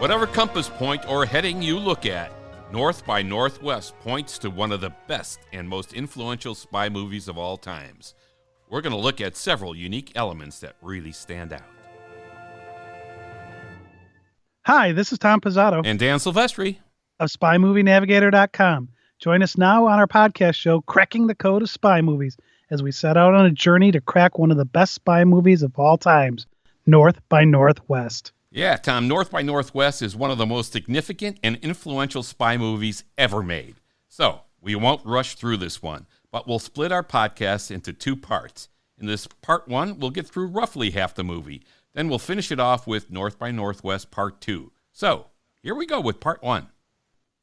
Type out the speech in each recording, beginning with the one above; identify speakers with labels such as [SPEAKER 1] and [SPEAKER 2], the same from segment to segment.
[SPEAKER 1] Whatever compass point or heading you look at, North by Northwest points to one of the best and most influential spy movies of all times. We're going to look at several unique elements that really stand out.
[SPEAKER 2] Hi, this is Tom Pizzato
[SPEAKER 1] And Dan Silvestri
[SPEAKER 2] of SpyMovieNavigator.com. Join us now on our podcast show, Cracking the Code of Spy Movies, as we set out on a journey to crack one of the best spy movies of all times, North by Northwest.
[SPEAKER 1] Yeah, Tom, North by Northwest is one of the most significant and influential spy movies ever made. So, we won't rush through this one, but we'll split our podcast into two parts. In this part one, we'll get through roughly half the movie. Then we'll finish it off with North by Northwest Part 2. So, here we go with Part 1.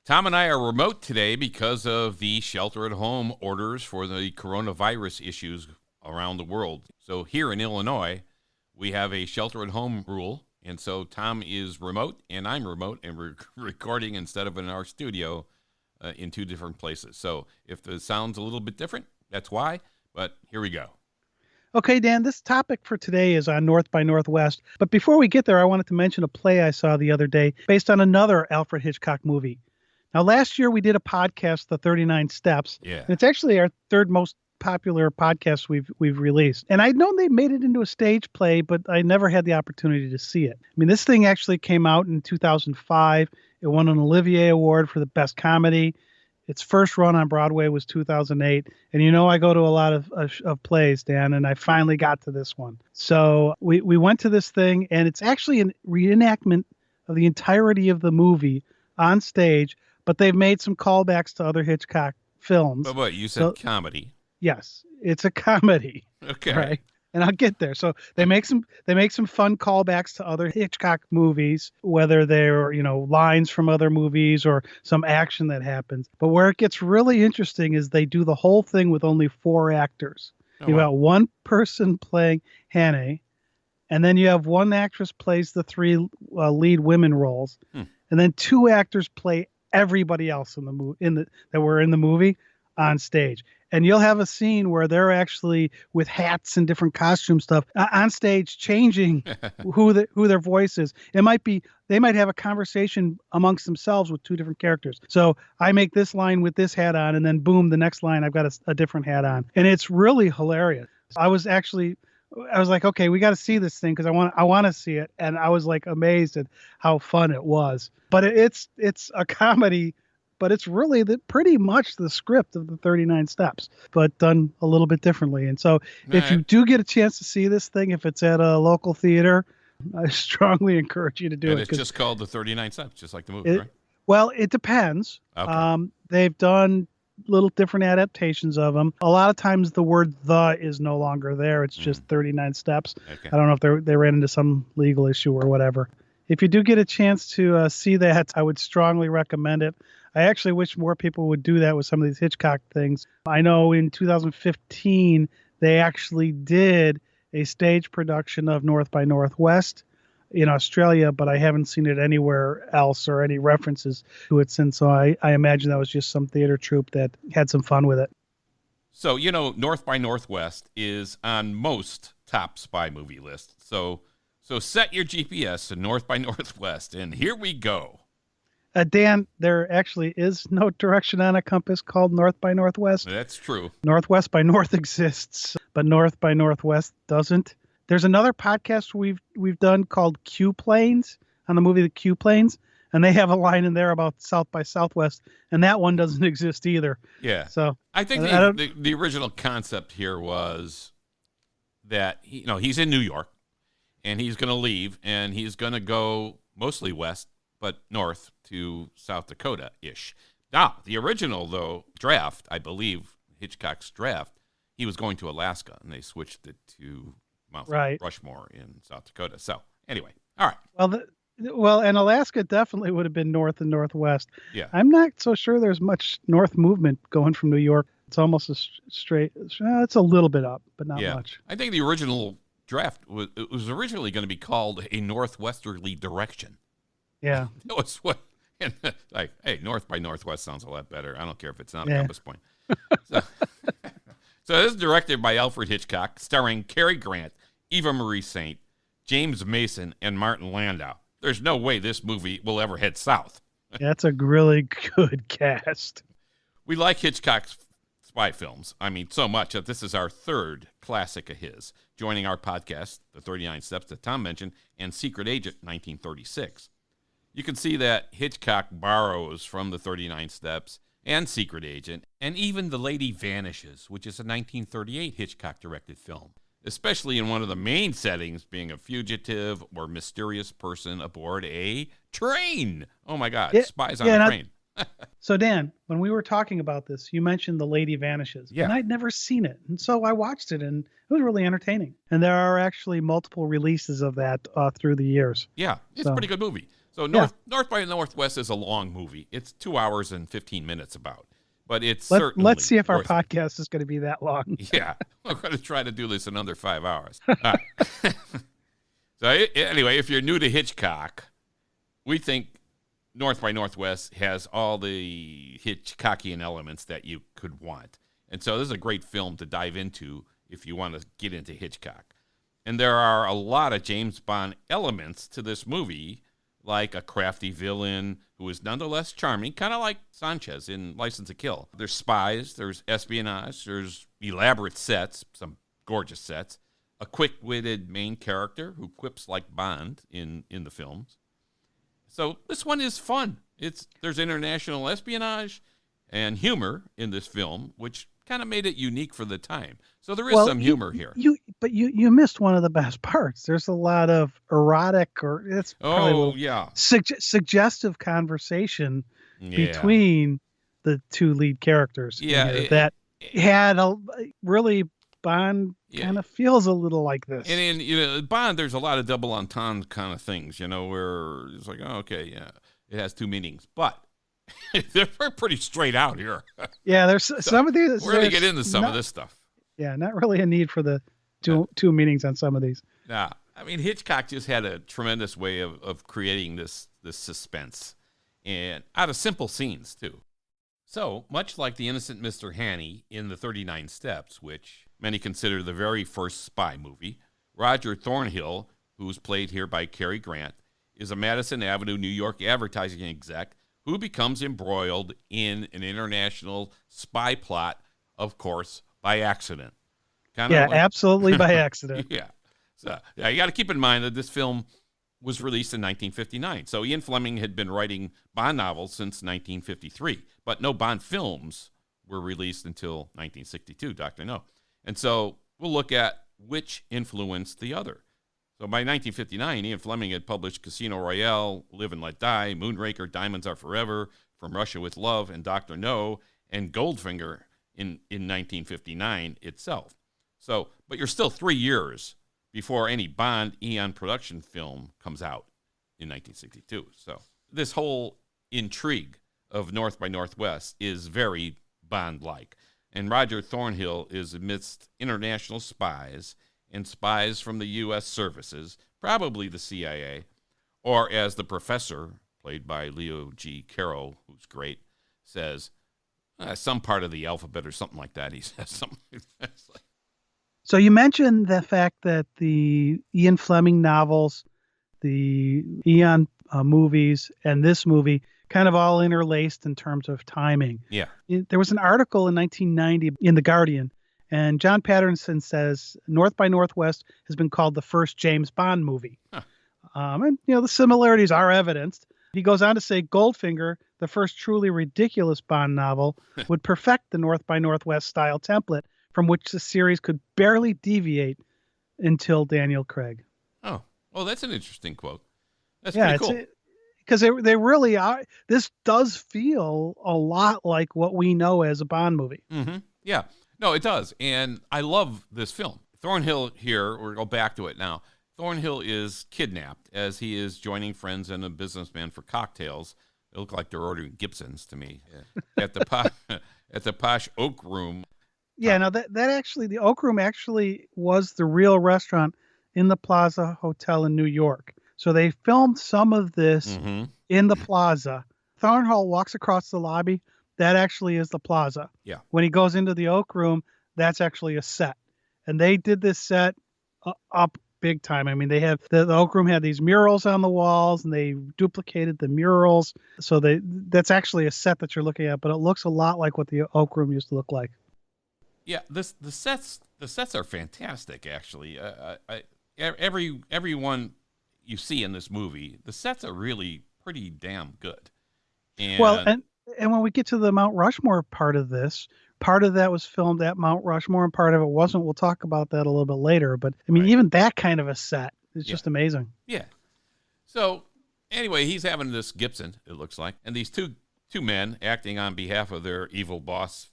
[SPEAKER 1] Tom and I are remote today because of the shelter-at-home orders for the coronavirus issues around the world. So, here in Illinois, we have a shelter-at-home rule. And so Tom is remote, and I'm remote, and we're recording instead of in our studio in two different places. So if the sound's a little bit different, that's why. But here we go.
[SPEAKER 2] Okay, Dan, this topic for today is on North by Northwest. But before we get there, I wanted to mention a play I saw the other day based on another Alfred Hitchcock movie. Now, last year we did a podcast, The 39 Steps.
[SPEAKER 1] Yeah.
[SPEAKER 2] And it's actually our third most popular podcast we've released. And I'd known they made it into a stage play, but I never had the opportunity to see it. I mean, this thing actually came out in 2005. It won an Olivier Award for the best comedy. Its first run on Broadway was 2008. And you know I go to a lot of plays, Dan, and I finally got to this one. So we went to this thing, and it's actually a reenactment of the entirety of the movie on stage, but they've made some callbacks to other Hitchcock films.
[SPEAKER 1] But what, you said comedy.
[SPEAKER 2] Yes, it's a comedy.
[SPEAKER 1] Okay.
[SPEAKER 2] Right. And I'll get there. So they make some fun callbacks to other Hitchcock movies, whether they're, lines from other movies or some action that happens. But where it gets really interesting is they do the whole thing with only 4 actors. You got one person playing Hannah, and then you have one actress plays the 3 lead women roles, and then 2 actors play everybody else in the movie that were in the movie on stage. And you'll have a scene where they're actually with hats and different costume stuff on stage, changing who their voice is. They might have a conversation amongst themselves with 2 different characters. So I make this line with this hat on, and then boom, the next line I've got a different hat on, and it's really hilarious. I was like, okay, we got to see this thing because I want to see it, and I was like amazed at how fun it was. But it's a comedy. But it's really pretty much the script of the 39 Steps, but done a little bit differently. And so if you do get a chance to see this thing, if it's at a local theater, I strongly encourage you to do it.
[SPEAKER 1] And it's just called the 39 Steps, just like the movie, right?
[SPEAKER 2] Well, it depends.
[SPEAKER 1] Okay.
[SPEAKER 2] They've done little different adaptations of them. A lot of times the word "the" is no longer there. It's just 39 Steps. Okay. I don't know if they ran into some legal issue or whatever. If you do get a chance to see that, I would strongly recommend it. I actually wish more people would do that with some of these Hitchcock things. I know in 2015, they actually did a stage production of North by Northwest in Australia, but I haven't seen it anywhere else or any references to it since. So I imagine that was just some theater troupe that had some fun with it.
[SPEAKER 1] So, North by Northwest is on most top spy movie lists. So set your GPS to North by Northwest, and here we go.
[SPEAKER 2] Dan, there actually is no direction on a compass called North by Northwest.
[SPEAKER 1] That's true.
[SPEAKER 2] Northwest by North exists, but North by Northwest doesn't. There's another podcast we've done called Q Planes, on the movie The Q Planes, and they have a line in there about South by Southwest, and that one doesn't exist either.
[SPEAKER 1] Yeah.
[SPEAKER 2] So
[SPEAKER 1] I think the original concept here was that he's in New York, and he's going to leave, and he's going to go mostly west, but north to South Dakota-ish. Now, the original, though, draft, I believe, Hitchcock's draft, he was going to Alaska, and they switched it to Mount Rushmore in South Dakota. So, anyway, all right.
[SPEAKER 2] Well, and Alaska definitely would have been north and northwest.
[SPEAKER 1] Yeah.
[SPEAKER 2] I'm not so sure there's much north movement going from New York. It's almost a straight, it's a little bit up, but not much.
[SPEAKER 1] I think the original draft was originally going to be called A Northwesterly Direction.
[SPEAKER 2] Yeah.
[SPEAKER 1] That was what, hey, North by Northwest sounds a lot better. I don't care if it's not a compass point. So this is directed by Alfred Hitchcock, starring Cary Grant, Eva Marie Saint, James Mason, and Martin Landau. there's no way this movie will ever head south.
[SPEAKER 2] That's a really good cast.
[SPEAKER 1] We like Hitchcock's spy films. I mean, so much that this is our third classic of his, joining our podcast, The 39 Steps that Tom mentioned, and Secret Agent 1936. You can see that Hitchcock borrows from The 39 Steps and Secret Agent, and even The Lady Vanishes, which is a 1938 Hitchcock-directed film, especially in one of the main settings being a fugitive or mysterious person aboard a train. Oh, my God, spies on a train.
[SPEAKER 2] So, Dan, when we were talking about this, you mentioned The Lady Vanishes.
[SPEAKER 1] Yeah.
[SPEAKER 2] And I'd never seen it. And so I watched it, and it was really entertaining. And there are actually multiple releases of that through the years.
[SPEAKER 1] Yeah, it's a pretty good movie. So North by Northwest is a long movie. It's 2 hours and 15 minutes about. But it's certainly
[SPEAKER 2] Let's see if our podcast is going to be that long.
[SPEAKER 1] Yeah, we're going to try to do this in under 5 hours. So anyway, if you're new to Hitchcock, we think North by Northwest has all the Hitchcockian elements that you could want. And so this is a great film to dive into if you want to get into Hitchcock. And there are a lot of James Bond elements to this movie, like a crafty villain who is nonetheless charming, kind of like Sanchez in License to Kill. There's spies, there's espionage, there's elaborate sets, some gorgeous sets, a quick-witted main character who quips like Bond in the films. So this one is fun. There's international espionage and humor in this film, which kind of made it unique for the time. So there is some humor here.
[SPEAKER 2] But you missed one of the best parts. There's a lot of erotic suggestive conversation between the two lead characters. That had a really Bond kind of feels a little like this.
[SPEAKER 1] And in Bond, there's a lot of double entendre kind of things, where it's like, oh, okay, yeah, it has two meanings, but they're pretty straight out here.
[SPEAKER 2] Yeah, there's some of these.
[SPEAKER 1] We're going to get into some of this stuff.
[SPEAKER 2] Yeah, not really a need for the two meanings on some of these.
[SPEAKER 1] Yeah, I mean, Hitchcock just had a tremendous way of creating this suspense, and out of simple scenes too. So, much like the innocent Mr. Hanny in The 39 Steps, which many consider the very first spy movie, Roger Thornhill, who's played here by Cary Grant, is a Madison Avenue, New York advertising exec who becomes embroiled in an international spy plot, of course, by accident.
[SPEAKER 2] Absolutely by accident.
[SPEAKER 1] Yeah. So, you got to keep in mind that this film was released in 1959. So Ian Fleming had been writing Bond novels since 1953, but no Bond films were released until 1962, Dr. No. And so we'll look at which influenced the other. So by 1959, Ian Fleming had published Casino Royale, Live and Let Die, Moonraker, Diamonds Are Forever, From Russia with Love, and Dr. No, and Goldfinger in 1959 itself. So, but you're still 3 years before any Bond Eon production film comes out in 1962. So this whole intrigue of North by Northwest is very Bond-like. And Roger Thornhill is amidst international spies and spies from the U.S. services, probably the CIA, or as the professor, played by Leo G. Carroll, who's great, says, some part of the alphabet or something like that. He says something like that.
[SPEAKER 2] So you mentioned the fact that the Ian Fleming novels, the Eon movies, and this movie kind of all interlaced in terms of timing.
[SPEAKER 1] Yeah.
[SPEAKER 2] There was an article in 1990 in The Guardian, and John Patterson says North by Northwest has been called the first James Bond movie.
[SPEAKER 1] Huh.
[SPEAKER 2] And the similarities are evidenced. He goes on to say Goldfinger, the first truly ridiculous Bond novel, would perfect the North by Northwest style template from which the series could barely deviate until Daniel Craig.
[SPEAKER 1] Oh, well, that's an interesting quote. That's pretty cool.
[SPEAKER 2] Because they really are. This does feel a lot like what we know as a Bond movie.
[SPEAKER 1] Mm-hmm. Yeah. No, it does. And I love this film. Thornhill here, we'll go back to it now. Thornhill is kidnapped as he is joining friends and a businessman for cocktails. They look like they're ordering Gibsons to me at the posh Oak Room.
[SPEAKER 2] Yeah, no, that actually, the Oak Room actually was the real restaurant in the Plaza Hotel in New York. So they filmed some of this in the Plaza. Thornhill walks across the lobby. That actually is the Plaza.
[SPEAKER 1] Yeah.
[SPEAKER 2] When he goes into the Oak Room, that's actually a set. And they did this set up big time. I mean, they have the Oak Room had these murals on the walls, and they duplicated the murals. So that's actually a set that you're looking at, but it looks a lot like what the Oak Room used to look like.
[SPEAKER 1] Yeah, the sets are fantastic. Actually, everyone you see in this movie, the sets are really pretty damn good. And
[SPEAKER 2] Well, and when we get to the Mount Rushmore part of this, part of that was filmed at Mount Rushmore, and part of it wasn't. We'll talk about that a little bit later. But I mean,
[SPEAKER 1] right.
[SPEAKER 2] even that kind of a set is
[SPEAKER 1] Yeah.
[SPEAKER 2] just amazing.
[SPEAKER 1] Yeah. So anyway, he's having this Gibson, it looks like, and these two men acting on behalf of their evil boss,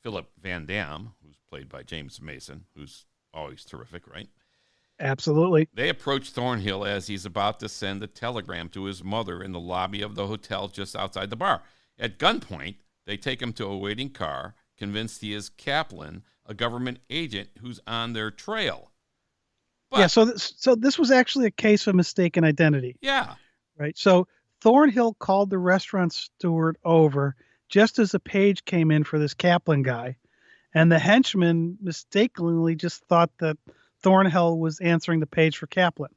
[SPEAKER 1] Philip Van Dam, who's played by James Mason, who's always terrific, right?
[SPEAKER 2] Absolutely.
[SPEAKER 1] They approach Thornhill as he's about to send a telegram to his mother in the lobby of the hotel just outside the bar. At gunpoint, they take him to a waiting car, convinced he is Kaplan, a government agent who's on their trail. But,
[SPEAKER 2] Yeah. So this was actually a case of mistaken identity.
[SPEAKER 1] Yeah.
[SPEAKER 2] Right. So Thornhill called the restaurant steward over just as a page came in for this Kaplan guy, and the henchman mistakenly just thought that Thornhill was answering the page for Kaplan.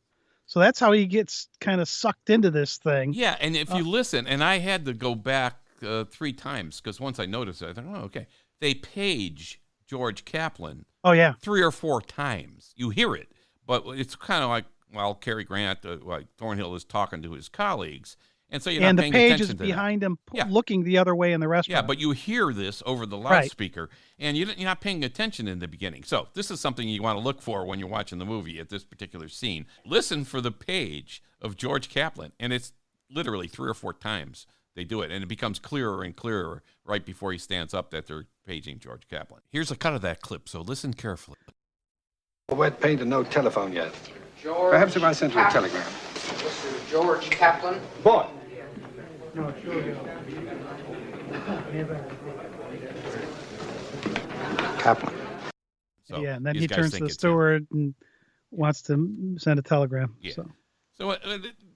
[SPEAKER 2] So that's how he gets kind of sucked into this thing.
[SPEAKER 1] Yeah, and if you listen, and I had to go back 3 times because once I noticed it, I thought, oh, okay. They page George Kaplan.
[SPEAKER 2] Oh, yeah.
[SPEAKER 1] 3 or 4 times. You hear it, but it's kind of like, well, Cary Grant, like Thornhill is talking to his colleagues, and so you're not paying attention to that.
[SPEAKER 2] And the page is behind him,
[SPEAKER 1] Yeah.
[SPEAKER 2] looking the other way in the restaurant.
[SPEAKER 1] Yeah, but you hear this over the loudspeaker, and you're not paying attention in the beginning. So this is something you want to look for when you're watching the movie at this particular scene. Listen for the page of George Kaplan, and it's literally 3 or 4 times they do it, and it becomes clearer and clearer right before he stands up that they're paging George Kaplan. Here's a cut of that clip, so listen carefully.
[SPEAKER 3] Wet paint and no telephone yet.
[SPEAKER 4] George
[SPEAKER 3] Perhaps if I sent you a
[SPEAKER 4] Kaplan.
[SPEAKER 3] telegram.
[SPEAKER 4] Mr. George Kaplan.
[SPEAKER 3] Boy! Kaplan.
[SPEAKER 1] So
[SPEAKER 2] yeah, and then
[SPEAKER 1] these
[SPEAKER 2] he
[SPEAKER 1] guys
[SPEAKER 2] turns
[SPEAKER 1] think
[SPEAKER 2] to the
[SPEAKER 1] it's him.
[SPEAKER 2] steward and wants to send a telegram.
[SPEAKER 1] Yeah.
[SPEAKER 2] So.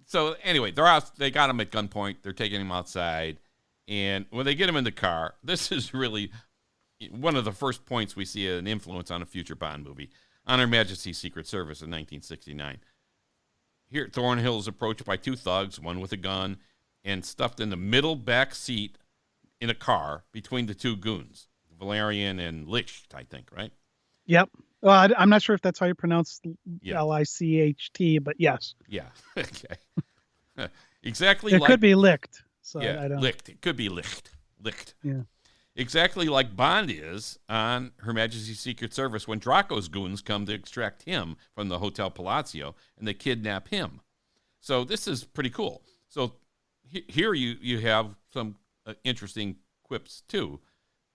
[SPEAKER 1] So anyway, they're out. They got him at gunpoint. They're taking him outside, and when they get him in the car, this is really one of the first points we see an influence on a future Bond movie, On Her Majesty's Secret Service in 1969. Here, Thornhill is approached by 2 thugs, one with a gun, and stuffed in the middle back seat in a car between the 2 goons, Valerian and Licht, I think, right?
[SPEAKER 2] Yep. Well, I'm not sure if that's how you pronounce
[SPEAKER 1] Yeah.
[SPEAKER 2] Licht, but yes.
[SPEAKER 1] Yeah. Okay. Exactly.
[SPEAKER 2] It could be Licht. So
[SPEAKER 1] Yeah,
[SPEAKER 2] I don't.
[SPEAKER 1] Licht. It could be Licht.
[SPEAKER 2] Yeah.
[SPEAKER 1] Exactly like Bond is on Her Majesty's Secret Service when Draco's goons come to extract him from the Hotel Palazzo and they kidnap him. So this is pretty cool. So here you have some interesting quips too.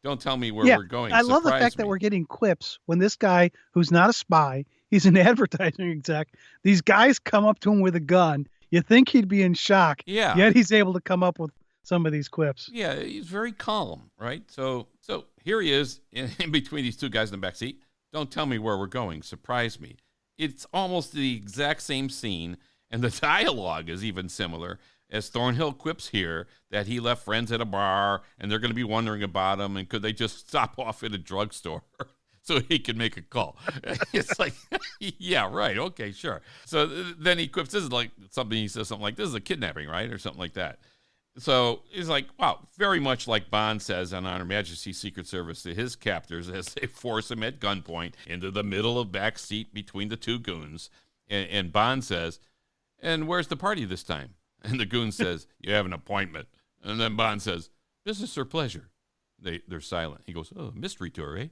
[SPEAKER 1] Don't tell me where we're going.
[SPEAKER 2] I love the
[SPEAKER 1] Surprise
[SPEAKER 2] fact that
[SPEAKER 1] me.
[SPEAKER 2] we're getting quips when this guy, who's not a spy, he's an advertising exec. These guys come up to him with a gun. You think he'd be in shock.
[SPEAKER 1] Yeah.
[SPEAKER 2] Yet he's able to come up with some of these quips.
[SPEAKER 1] Yeah, he's very calm, right? So here he is in between these 2 guys in the back seat. Don't tell me where we're going. Surprise me. It's almost the exact same scene, and the dialogue is even similar, as Thornhill quips here that he left friends at a bar, and they're going to be wondering about him, and could they just stop off at a drugstore so he can make a call? It's like, yeah, right, okay, sure. So then he quips, this is like something, he says something like, this is a kidnapping, right? Or something like that. So he's like, wow, very much like Bond says on Her Majesty's Secret Service to his captors as they force him at gunpoint into the middle of back seat between the 2 goons. And Bond says, and where's the party this time? And the goon says, you have an appointment. And then Bond says, business or pleasure? They're silent. He goes, oh, mystery tour, eh?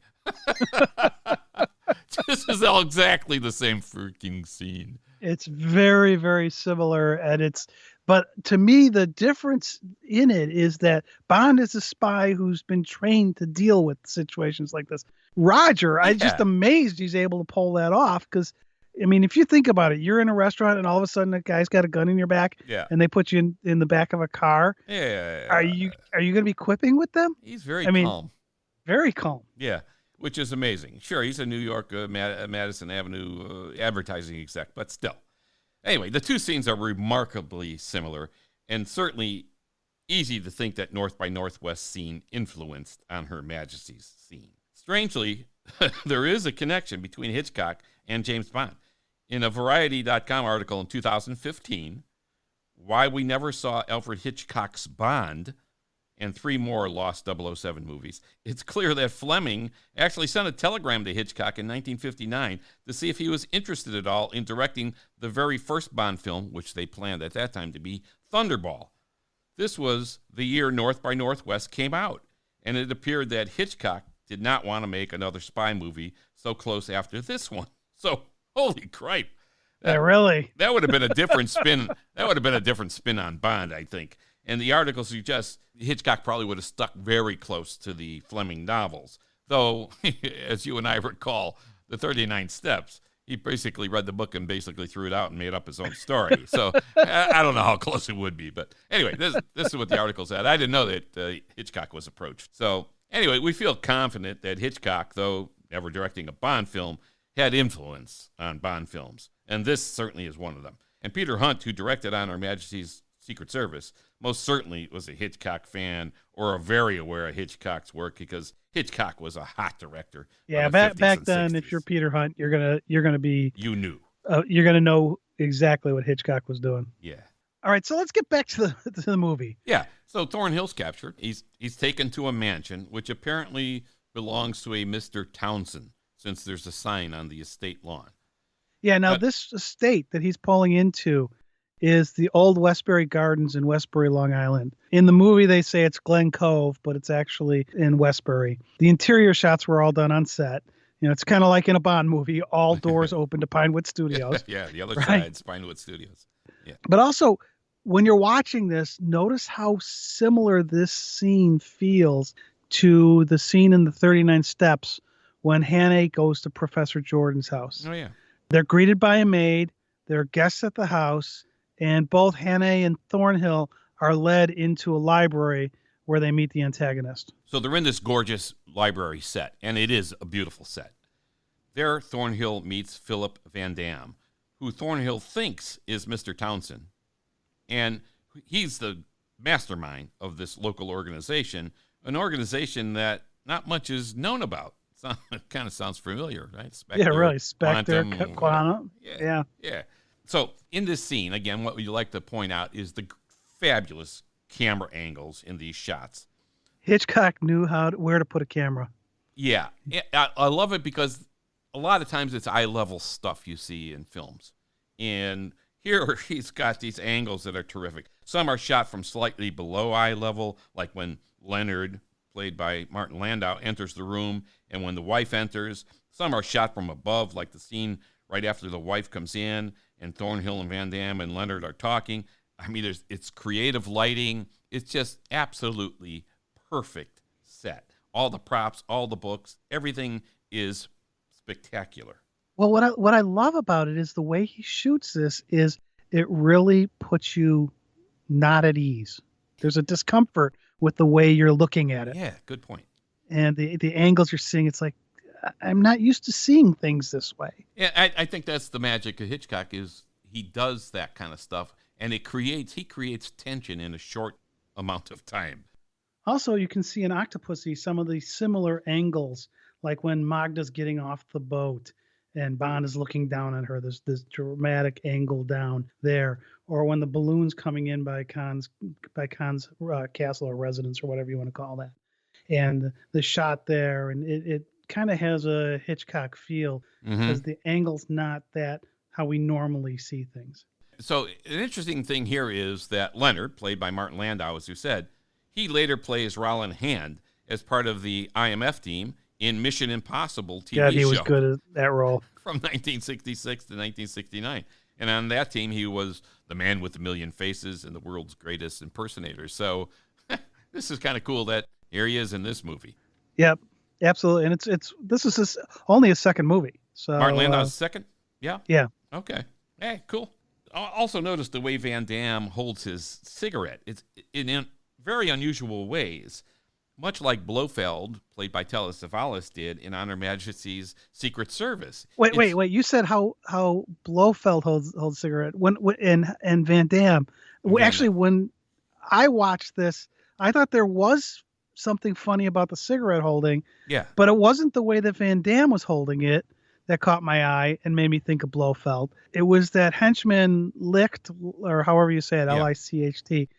[SPEAKER 1] This is all exactly the same freaking scene.
[SPEAKER 2] It's very, very similar, and but to me, the difference in it is that Bond is a spy who's been trained to deal with situations like this. Roger, I'm just amazed he's able to pull that off because, I mean, if you think about it, you're in a restaurant and all of a sudden a guy's got a gun in your back, and they put you in the back of a car.
[SPEAKER 1] Yeah.
[SPEAKER 2] Are you going to be quipping with them?
[SPEAKER 1] He's very calm.
[SPEAKER 2] Very calm.
[SPEAKER 1] Yeah, which is amazing. Sure, he's a New York Madison Avenue advertising exec, but still. Anyway, the 2 scenes are remarkably similar and certainly easy to think that North by Northwest scene influenced on Her Majesty's scene. Strangely, there is a connection between Hitchcock and James Bond. In a Variety.com article in 2015, Why We Never Saw Alfred Hitchcock's Bond and 3 more lost 007 movies, it's clear that Fleming actually sent a telegram to Hitchcock in 1959 to see if he was interested at all in directing the very first Bond film, which they planned at that time to be Thunderball. This was the year North by Northwest came out, and it appeared that Hitchcock did not want to make another spy movie so close after this one. So, holy cripe.
[SPEAKER 2] Really?
[SPEAKER 1] That would have been a different spin. That would have been a different spin on Bond, I think. And the article suggests Hitchcock probably would have stuck very close to the Fleming novels. Though, as you and I recall, the 39 Steps, he basically read the book and basically threw it out and made up his own story. So I don't know how close it would be. But anyway, this is what the article said. I didn't know that Hitchcock was approached. So anyway, we feel confident that Hitchcock, though never directing a Bond film, had influence on Bond films. And this certainly is one of them. And Peter Hunt, who directed On Her Majesty's Secret Service, most certainly was a Hitchcock fan or very aware of Hitchcock's work because Hitchcock was a hot director.
[SPEAKER 2] Yeah, back then, if you're Peter Hunt, you're gonna be
[SPEAKER 1] you
[SPEAKER 2] gonna know exactly what Hitchcock was doing.
[SPEAKER 1] Yeah.
[SPEAKER 2] All right, so let's get back to the movie.
[SPEAKER 1] Yeah. So Thornhill's captured. He's taken to a mansion which apparently belongs to a Mr. Townsend, since there's a sign on the estate lawn.
[SPEAKER 2] Yeah. Now this estate that he's pulling into is the old Westbury Gardens in Westbury, Long Island. In the movie, they say it's Glen Cove, but it's actually in Westbury. The interior shots were all done on set. You know, it's kind of like in a Bond movie, all doors open to Pinewood Studios.
[SPEAKER 1] Yeah, the other side's Pinewood Studios. Yeah.
[SPEAKER 2] But also, when you're watching this, notice how similar this scene feels to the scene in the 39 Steps when Hannah goes to Professor Jordan's house.
[SPEAKER 1] Oh, yeah.
[SPEAKER 2] They're greeted by a maid. There are guests at the house. And both Hannah and Thornhill are led into a library where they meet the antagonist.
[SPEAKER 1] So they're in this gorgeous library set, and it is a beautiful set. There, Thornhill meets Philip Van Dam, who Thornhill thinks is Mr. Townsend. And he's the mastermind of this local organization, an organization that not much is known about. It kind of sounds familiar, right?
[SPEAKER 2] Spectre, yeah, really. Spectre, Quantum. Yeah.
[SPEAKER 1] So in this scene, again, what we like to point out is the fabulous camera angles in these shots.
[SPEAKER 2] Hitchcock knew where to put a camera.
[SPEAKER 1] Yeah. I love it because a lot of times it's eye-level stuff you see in films. And here he's got these angles that are terrific. Some are shot from slightly below eye level, like when Leonard, played by Martin Landau, enters the room and when the wife enters. Some are shot from above, like the scene right after the wife comes in and Thornhill and Van Dam and Leonard are talking. I mean, it's creative lighting. It's just absolutely perfect set. All the props, all the books, everything is spectacular.
[SPEAKER 2] Well, what I love about it is the way he shoots this is it really puts you not at ease. There's a discomfort with the way you're looking at it.
[SPEAKER 1] Yeah, good point.
[SPEAKER 2] And the angles you're seeing, it's like, I'm not used to seeing things this way.
[SPEAKER 1] Yeah, I think that's the magic of Hitchcock is he does that kind of stuff, and he creates tension in a short amount of time.
[SPEAKER 2] Also, you can see in Octopussy some of the similar angles, like when Magda's getting off the boat and Bond is looking down on her. There's this dramatic angle down there, or when the balloon's coming in by Khan's castle or residence or whatever you want to call that, and the shot there, and it kind of has a Hitchcock feel because the angle's not that how we normally see things.
[SPEAKER 1] So an interesting thing here is that Leonard, played by Martin Landau, as you said, he later plays Roland Hand as part of the IMF team in Mission Impossible TV show.
[SPEAKER 2] Yeah, he was good at that role.
[SPEAKER 1] From 1966 to 1969. And on that team, he was the man with a million faces and the world's greatest impersonator. So this is kind of cool that here he is in this movie.
[SPEAKER 2] Yep, absolutely. And this is only a second movie. So
[SPEAKER 1] Martin Landau's second? Yeah?
[SPEAKER 2] Yeah.
[SPEAKER 1] Okay. Hey, cool. Also notice the way Van Damme holds his cigarette. It's in very unusual ways. Much like Blofeld, played by Telly Savalas, did in On Her Majesty's Secret Service.
[SPEAKER 2] Wait. You said how Blofeld holds a cigarette and Van Damme. Actually, when I watched this, I thought there was something funny about the cigarette holding.
[SPEAKER 1] Yeah.
[SPEAKER 2] But it wasn't the way that Van Damme was holding it. that caught my eye and made me think of Blofeld. It was that henchman Licht, or however you say it,
[SPEAKER 1] Yeah.
[SPEAKER 2] Licht,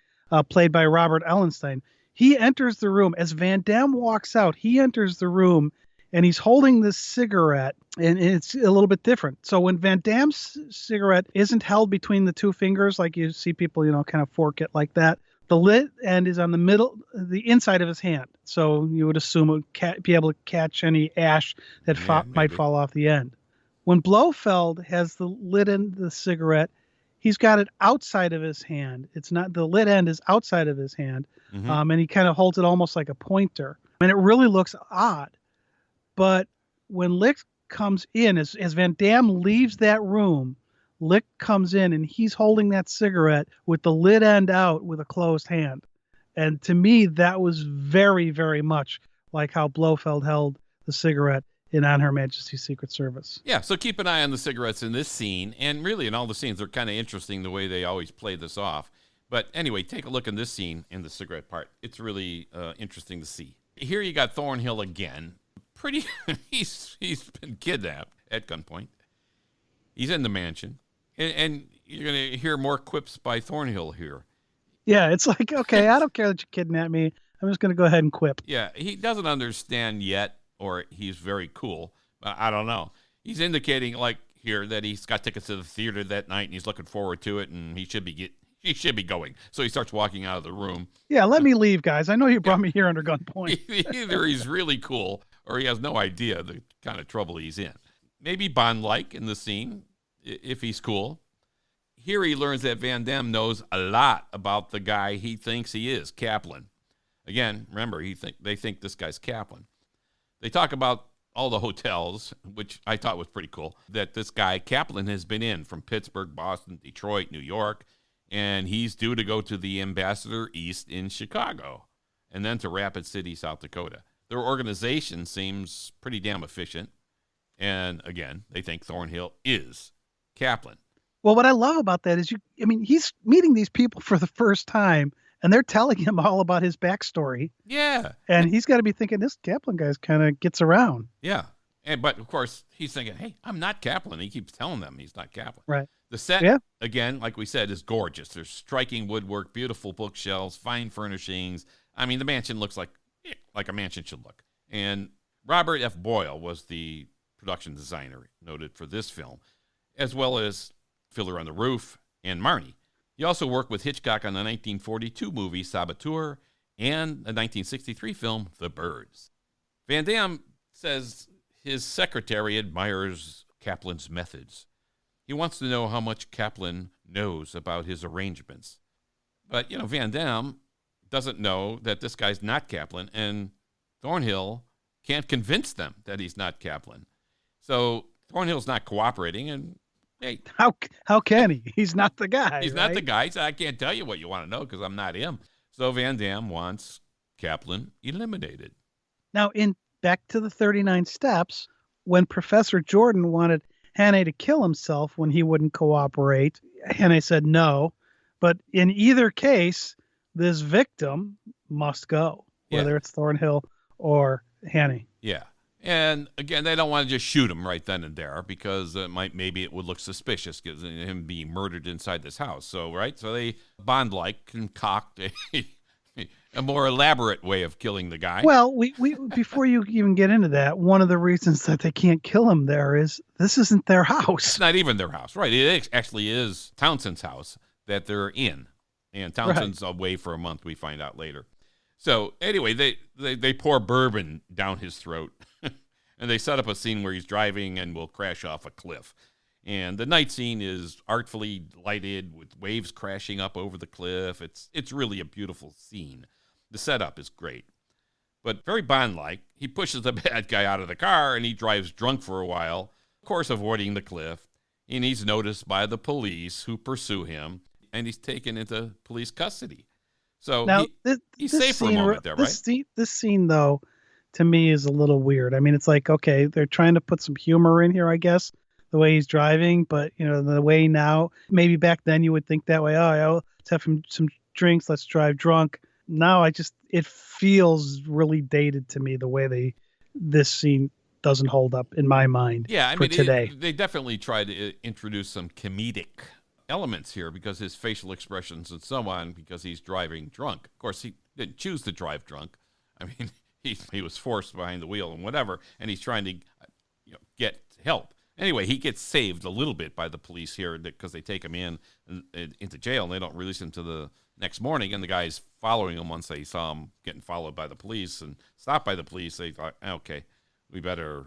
[SPEAKER 2] played by Robert Ellenstein. He enters the room as Van Damme walks out. He enters the room and he's holding this cigarette, and it's a little bit different. So when Van Damme's cigarette isn't held between the two fingers, like you see people, kind of fork it like that, the lit end is on the inside of his hand. So you would assume it would be able to catch any ash that might fall off the end. When Blofeld has the lit end of the cigarette, he's got it outside of his hand. It's not, the lit end is outside of his hand.
[SPEAKER 1] Mm-hmm.
[SPEAKER 2] And he kind of holds it almost like a pointer. And it really looks odd. But when Lick comes in, as Van Damme leaves that room, Lick comes in and he's holding that cigarette with the lid end out with a closed hand. And to me, that was very, very much like how Blofeld held the cigarette in On Her Majesty's Secret Service.
[SPEAKER 1] Yeah, so keep an eye on the cigarettes in this scene. And really, in all the scenes, they're kind of interesting the way they always play this off. But anyway, take a look in this scene in the cigarette part. It's really interesting to see. Here you got Thornhill again. He's been kidnapped at gunpoint. He's in the mansion. And you're going to hear more quips by Thornhill here.
[SPEAKER 2] Yeah, it's like, okay, I don't care that you kidnapped me. I'm just going to go ahead and quip.
[SPEAKER 1] Yeah, he doesn't understand yet, or he's very cool. I don't know. He's indicating, like, here that he's got tickets to the theater that night, and he's looking forward to it, and he should be going. So he starts walking out of the room.
[SPEAKER 2] Yeah, let me leave, guys. I know you brought me here under gunpoint.
[SPEAKER 1] Either he's really cool, or he has no idea the kind of trouble he's in. Maybe Bond-like in the scene, if he's cool. Here he learns that Van Damme knows a lot about the guy he thinks he is, Kaplan. Again, remember, they think this guy's Kaplan. They talk about all the hotels, which I thought was pretty cool, that this guy, Kaplan, has been in from Pittsburgh, Boston, Detroit, New York, and he's due to go to the Ambassador East in Chicago, and then to Rapid City, South Dakota. Their organization seems pretty damn efficient, and again, they think Thornhill is Kaplan.
[SPEAKER 2] Well, what I love about that is he's meeting these people for the first time, and they're telling him all about his backstory.
[SPEAKER 1] Yeah.
[SPEAKER 2] And he's got to be thinking, this Kaplan guy's kind of gets around.
[SPEAKER 1] Yeah. But of course, he's thinking, hey, I'm not Kaplan. He keeps telling them he's not Kaplan.
[SPEAKER 2] Right.
[SPEAKER 1] The set, again, like we said, is gorgeous. There's striking woodwork, beautiful bookshelves, fine furnishings. I mean, the mansion looks like a mansion should look. And Robert F. Boyle was the production designer noted for this film, as well as Fiddler on the Roof and Marnie. He also worked with Hitchcock on the 1942 movie Saboteur and the 1963 film The Birds. Van Damme says his secretary admires Kaplan's methods. He wants to know how much Kaplan knows about his arrangements. But, Van Damme doesn't know that this guy's not Kaplan, and Thornhill can't convince them that he's not Kaplan. So Thornhill's not cooperating, and hey,
[SPEAKER 2] how can he? He's not the guy.
[SPEAKER 1] He's not the guy. So I can't tell you what you want to know because I'm not him. So Van Damme wants Kaplan eliminated.
[SPEAKER 2] Now, in Back to the 39 Steps, when Professor Jordan wanted Hannay to kill himself when he wouldn't cooperate, Hannay said no. But in either case, this victim must go, whether it's Thornhill or Hannay.
[SPEAKER 1] Yeah. And again, they don't want to just shoot him right then and there because maybe it would look suspicious because him being murdered inside this house. So they Bond-like concoct a more elaborate way of killing the guy.
[SPEAKER 2] Well, we before you even get into that, one of the reasons that they can't kill him there is this isn't their house.
[SPEAKER 1] It's not even their house, right? It actually is Townsend's house that they're in, and Townsend's away for a month. We find out later. So anyway, they pour bourbon down his throat. And they set up a scene where he's driving and will crash off a cliff. And the night scene is artfully lighted with waves crashing up over the cliff. It's really a beautiful scene. The setup is great. But very Bond-like, he pushes the bad guy out of the car and he drives drunk for a while, of course avoiding the cliff. And he's noticed by the police who pursue him, and he's taken into police custody. So
[SPEAKER 2] now,
[SPEAKER 1] he's safe for a moment there, right?
[SPEAKER 2] This scene, though, to me is a little weird. I mean, it's like, okay, they're trying to put some humor in here, I guess, the way he's driving, but the way now, maybe back then you would think that way. Oh, let's have some drinks. Let's drive drunk. Now it feels really dated to me, the way this scene doesn't hold up in my mind
[SPEAKER 1] Yeah, I
[SPEAKER 2] for
[SPEAKER 1] mean,
[SPEAKER 2] today.
[SPEAKER 1] they definitely tried to introduce some comedic elements here because his facial expressions and so on, because he's driving drunk. Of course, he didn't choose to drive drunk. I mean, he was forced behind the wheel and whatever, and he's trying to get help. Anyway, he gets saved a little bit by the police here because they take him into jail and they don't release him to the next morning. And the guy's following him once they saw him getting followed by the police and stopped by the police. They thought, okay, we better.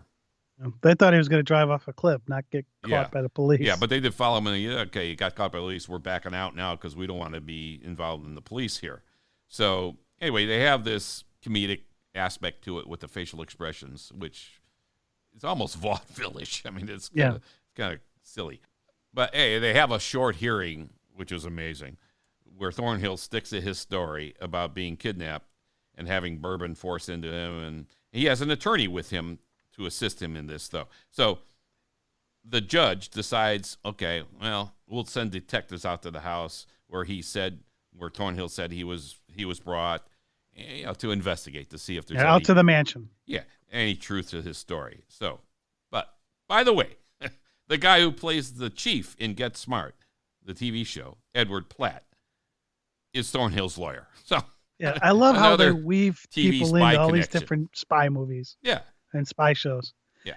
[SPEAKER 2] They thought he was going to drive off a cliff, not get caught by the police.
[SPEAKER 1] Yeah, but they did follow him. And okay, he got caught by the police. We're backing out now because we don't want to be involved in the police here. So anyway, they have this comedic aspect to it with the facial expressions, which is almost vaudeville-ish. I mean, it's kind of silly. But hey, they have a short hearing, which is amazing, where Thornhill sticks to his story about being kidnapped and having bourbon forced into him. And he has an attorney with him to assist him in this, though. So the judge decides, okay, well, we'll send detectives out to the house where Thornhill said he was brought, to investigate, to see if there's
[SPEAKER 2] out to the mansion.
[SPEAKER 1] Yeah, any truth to his story. So, but by the way, the guy who plays the chief in Get Smart, the TV show, Edward Platt, is Thornhill's lawyer. So
[SPEAKER 2] yeah, I love how they weave
[SPEAKER 1] TV
[SPEAKER 2] people
[SPEAKER 1] spy
[SPEAKER 2] into all these
[SPEAKER 1] connection.
[SPEAKER 2] different spy movies.
[SPEAKER 1] Yeah.
[SPEAKER 2] And spy shows.
[SPEAKER 1] Yeah.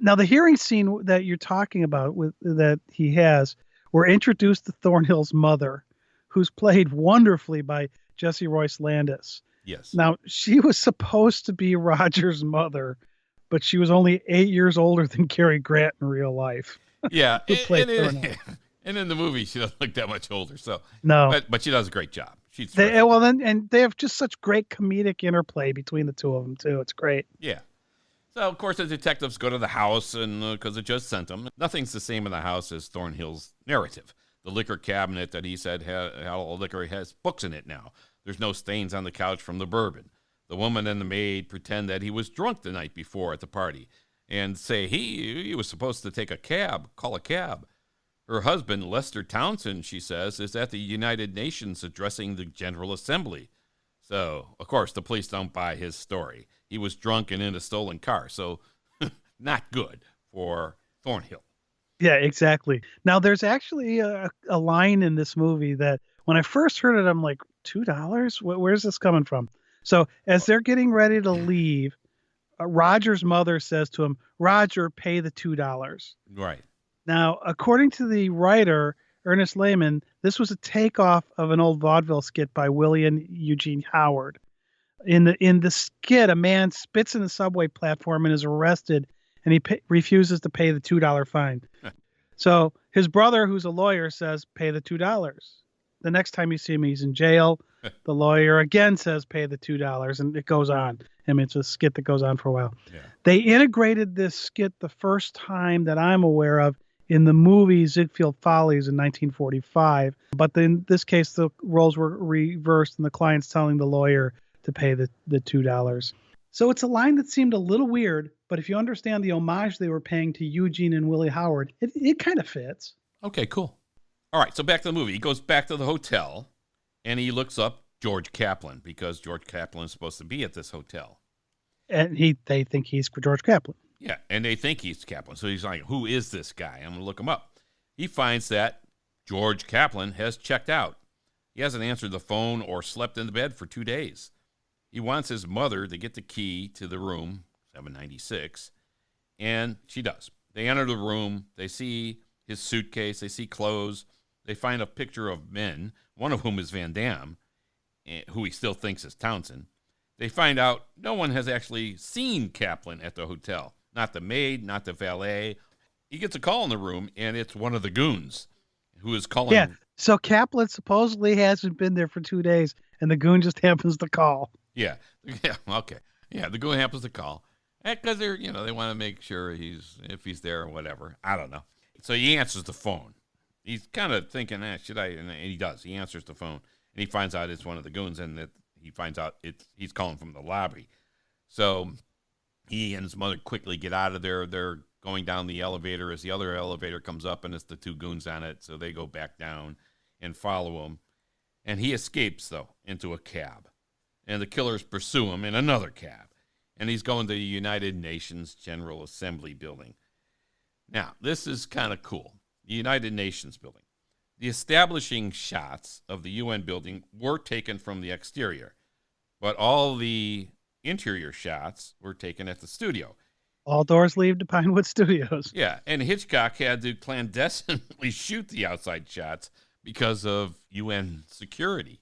[SPEAKER 2] Now the hearing scene that you're talking about that he has, we're introduced to Thornhill's mother, who's played wonderfully by Jessie Royce Landis.
[SPEAKER 1] Yes.
[SPEAKER 2] Now she was supposed to be Roger's mother, but she was only 8 years older than Cary Grant in real life.
[SPEAKER 1] Yeah.
[SPEAKER 2] Who played Thornhill.
[SPEAKER 1] And in the movie, she doesn't look that much older. So
[SPEAKER 2] no,
[SPEAKER 1] but she does a great job. She's
[SPEAKER 2] they have just such great comedic interplay between the two of them too. It's great.
[SPEAKER 1] Yeah. So of course the detectives go to the house, and because the judge sent them, nothing's the same in the house as Thornhill's narrative. The liquor cabinet that he said had all liquor has books in it now. There's no stains on the couch from the bourbon. The woman and the maid pretend that he was drunk the night before at the party and say he was supposed to call a cab. Her husband, Lester Townsend, she says, is at the United Nations addressing the General Assembly. So, of course, the police don't buy his story. He was drunk and in a stolen car, so not good for Thornhill.
[SPEAKER 2] Yeah, exactly. Now, there's actually a line in this movie that when I first heard it, I'm like, $2? Where's this coming from? So as they're getting ready to leave, Roger's mother says to him, Roger, pay the $2.
[SPEAKER 1] Right.
[SPEAKER 2] Now, according to the writer, Ernest Lehman, this was a takeoff of an old vaudeville skit by William Eugene Howard. In the skit, a man spits in the subway platform and is arrested, and he refuses to pay the $2 fine. So his brother, who's a lawyer, says, pay the $2. The next time you see him, he's in jail. The lawyer again says, pay the $2, and it goes on. I mean, it's a skit that goes on for a while.
[SPEAKER 1] Yeah.
[SPEAKER 2] They integrated this skit the first time that I'm aware of in the movie Ziegfeld Follies in 1945. But in this case, the roles were reversed, and the client's telling the lawyer to pay the $2. So it's a line that seemed a little weird, but if you understand the homage they were paying to Eugene and Willie Howard, it kind of fits.
[SPEAKER 1] Okay, cool. All right, so back to the movie. He goes back to the hotel, and he looks up George Kaplan, because George Kaplan is supposed to be at this hotel.
[SPEAKER 2] And they think he's George Kaplan.
[SPEAKER 1] Yeah, and they think he's Kaplan. So he's like, who is this guy? I'm going to look him up. He finds that George Kaplan has checked out. He hasn't answered the phone or slept in the bed for 2 days. He wants his mother to get the key to the room, 796, and she does. They enter the room. They see his suitcase. They see clothes. They find a picture of men, one of whom is Van Damme, who he still thinks is Townsend. They find out no one has actually seen Kaplan at the hotel. Not the maid, not the valet. He gets a call in the room, and it's one of the goons who is calling.
[SPEAKER 2] Yeah, so Kaplan supposedly hasn't been there for 2 days, and the goon just happens to call.
[SPEAKER 1] Yeah, okay. Yeah, the goon happens to call. Because they want to make sure if he's there or whatever. I don't know. So he answers the phone. He's kind of thinking, should I? And he does. He answers the phone, and he finds out it's one of the goons, and that he finds out he's calling from the lobby. So he and his mother quickly get out of there. They're going down the elevator as the other elevator comes up, and it's the two goons on it. So they go back down and follow him. And he escapes, though, into a cab. And the killers pursue him in another cab. and he's going to the United Nations General Assembly building. Now, this is kind of cool. The United Nations building. The establishing shots of the UN building were taken from the exterior, but all the interior shots were taken at the studio.
[SPEAKER 2] All doors lead to Pinewood Studios.
[SPEAKER 1] Yeah, and Hitchcock had to clandestinely shoot the outside shots because of UN security.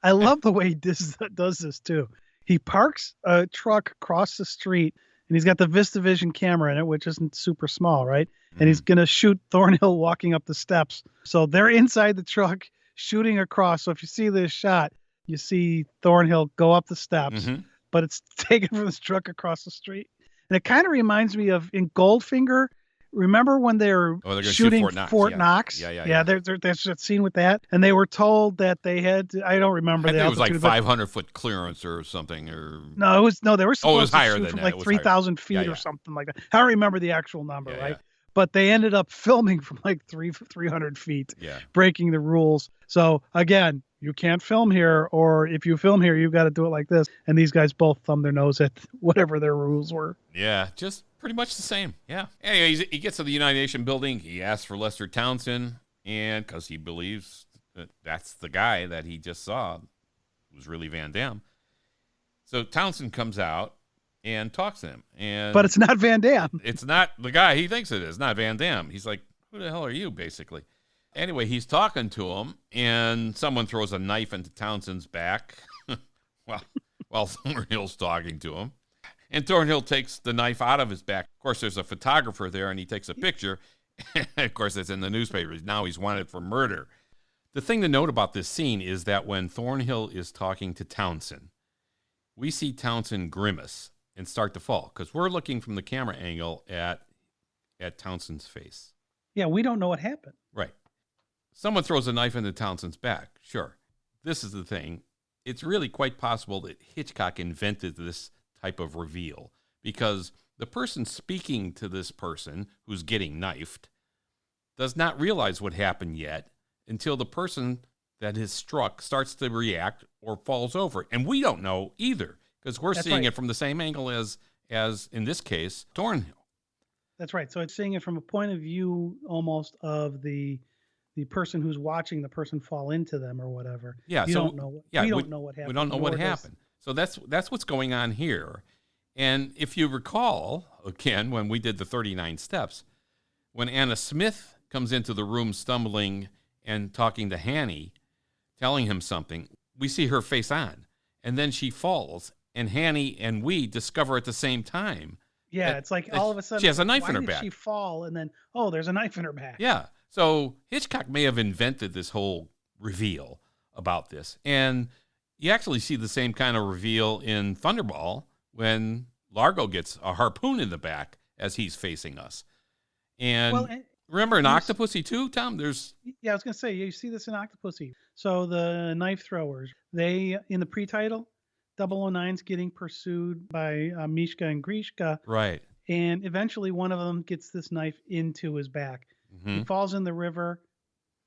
[SPEAKER 2] I love the way he does this too. He parks a truck across the street, and he's got the VistaVision camera in it, which isn't super small, right? And he's going to shoot Thornhill walking up the steps. So they're inside the truck shooting across. So if you see this shot, you see Thornhill go up the steps, but it's taken from this truck across the street. And it kind of reminds me of in Goldfinger. Remember when they were shooting Fort Knox? Yeah. There's that scene with that, and they were told that they had to, I don't remember.
[SPEAKER 1] I think it was like 500-foot clearance or something. Or
[SPEAKER 2] they were supposed to shoot
[SPEAKER 1] than
[SPEAKER 2] from
[SPEAKER 1] that.
[SPEAKER 2] like 3,000 feet or something like that. I don't remember the actual number, right?
[SPEAKER 1] Yeah.
[SPEAKER 2] But they ended up filming from like 300 feet,
[SPEAKER 1] Yeah.
[SPEAKER 2] breaking the rules. So again, you can't film here, or if you film here, you've got to do it like this. And these guys both thumbed their nose at whatever their rules were.
[SPEAKER 1] Yeah, just pretty much the same. Yeah. Anyway, he gets to the United Nations building. He asks for Lester Townsend, and because he believes that that's the guy that he just saw was really Van Damme. So Townsend comes out and talks to him.
[SPEAKER 2] But it's not Van Damme.
[SPEAKER 1] It's not the guy he thinks it is, not Van Damme. He's like, who the hell are you, basically? Anyway, he's talking to him, and someone throws a knife into Townsend's back while Thornhill's talking to him. And Thornhill takes the knife out of his back. Of course, there's a photographer there, and he takes a picture. Of course, it's in the newspapers. Now he's wanted for murder. The thing to note about this scene is that when Thornhill is talking to Townsend, we see Townsend grimace and start to fall because we're looking from the camera angle at Townsend's face.
[SPEAKER 2] Yeah, we don't know what happened.
[SPEAKER 1] Right. Someone throws a knife into Townsend's back. Sure. This is the thing. It's really quite possible that Hitchcock invented this type of reveal because the person speaking to this person who's getting knifed does not realize what happened yet until the person that is struck starts to react or falls over. And we don't know either because we're seeing it from the same angle as in this case, Thornhill.
[SPEAKER 2] That's right. So it's seeing it from a point of view almost of the person who's watching the person fall into them or whatever.
[SPEAKER 1] Yeah.
[SPEAKER 2] We don't know what happened.
[SPEAKER 1] We don't know what happened. So that's what's going on here. And if you recall, again, when we did the 39 steps, when Anna Smith comes into the room stumbling and talking to Hanny, telling him something, we see her face on. And then she falls, and Hanny and we discover at the same time.
[SPEAKER 2] Yeah, it's like all of a sudden
[SPEAKER 1] she has a knife in her back.
[SPEAKER 2] Why did she fall? And then, there's a knife in her back.
[SPEAKER 1] Yeah. So Hitchcock may have invented this whole reveal about this. And you actually see the same kind of reveal in Thunderball when Largo gets a harpoon in the back as he's facing us. And remember in Octopussy too, Tom?
[SPEAKER 2] I was going to say, you see this in Octopussy. So the knife throwers, they, in the pre-title, 009's getting pursued by Mishka and Grishka.
[SPEAKER 1] Right.
[SPEAKER 2] And eventually one of them gets this knife into his back. He falls in the river.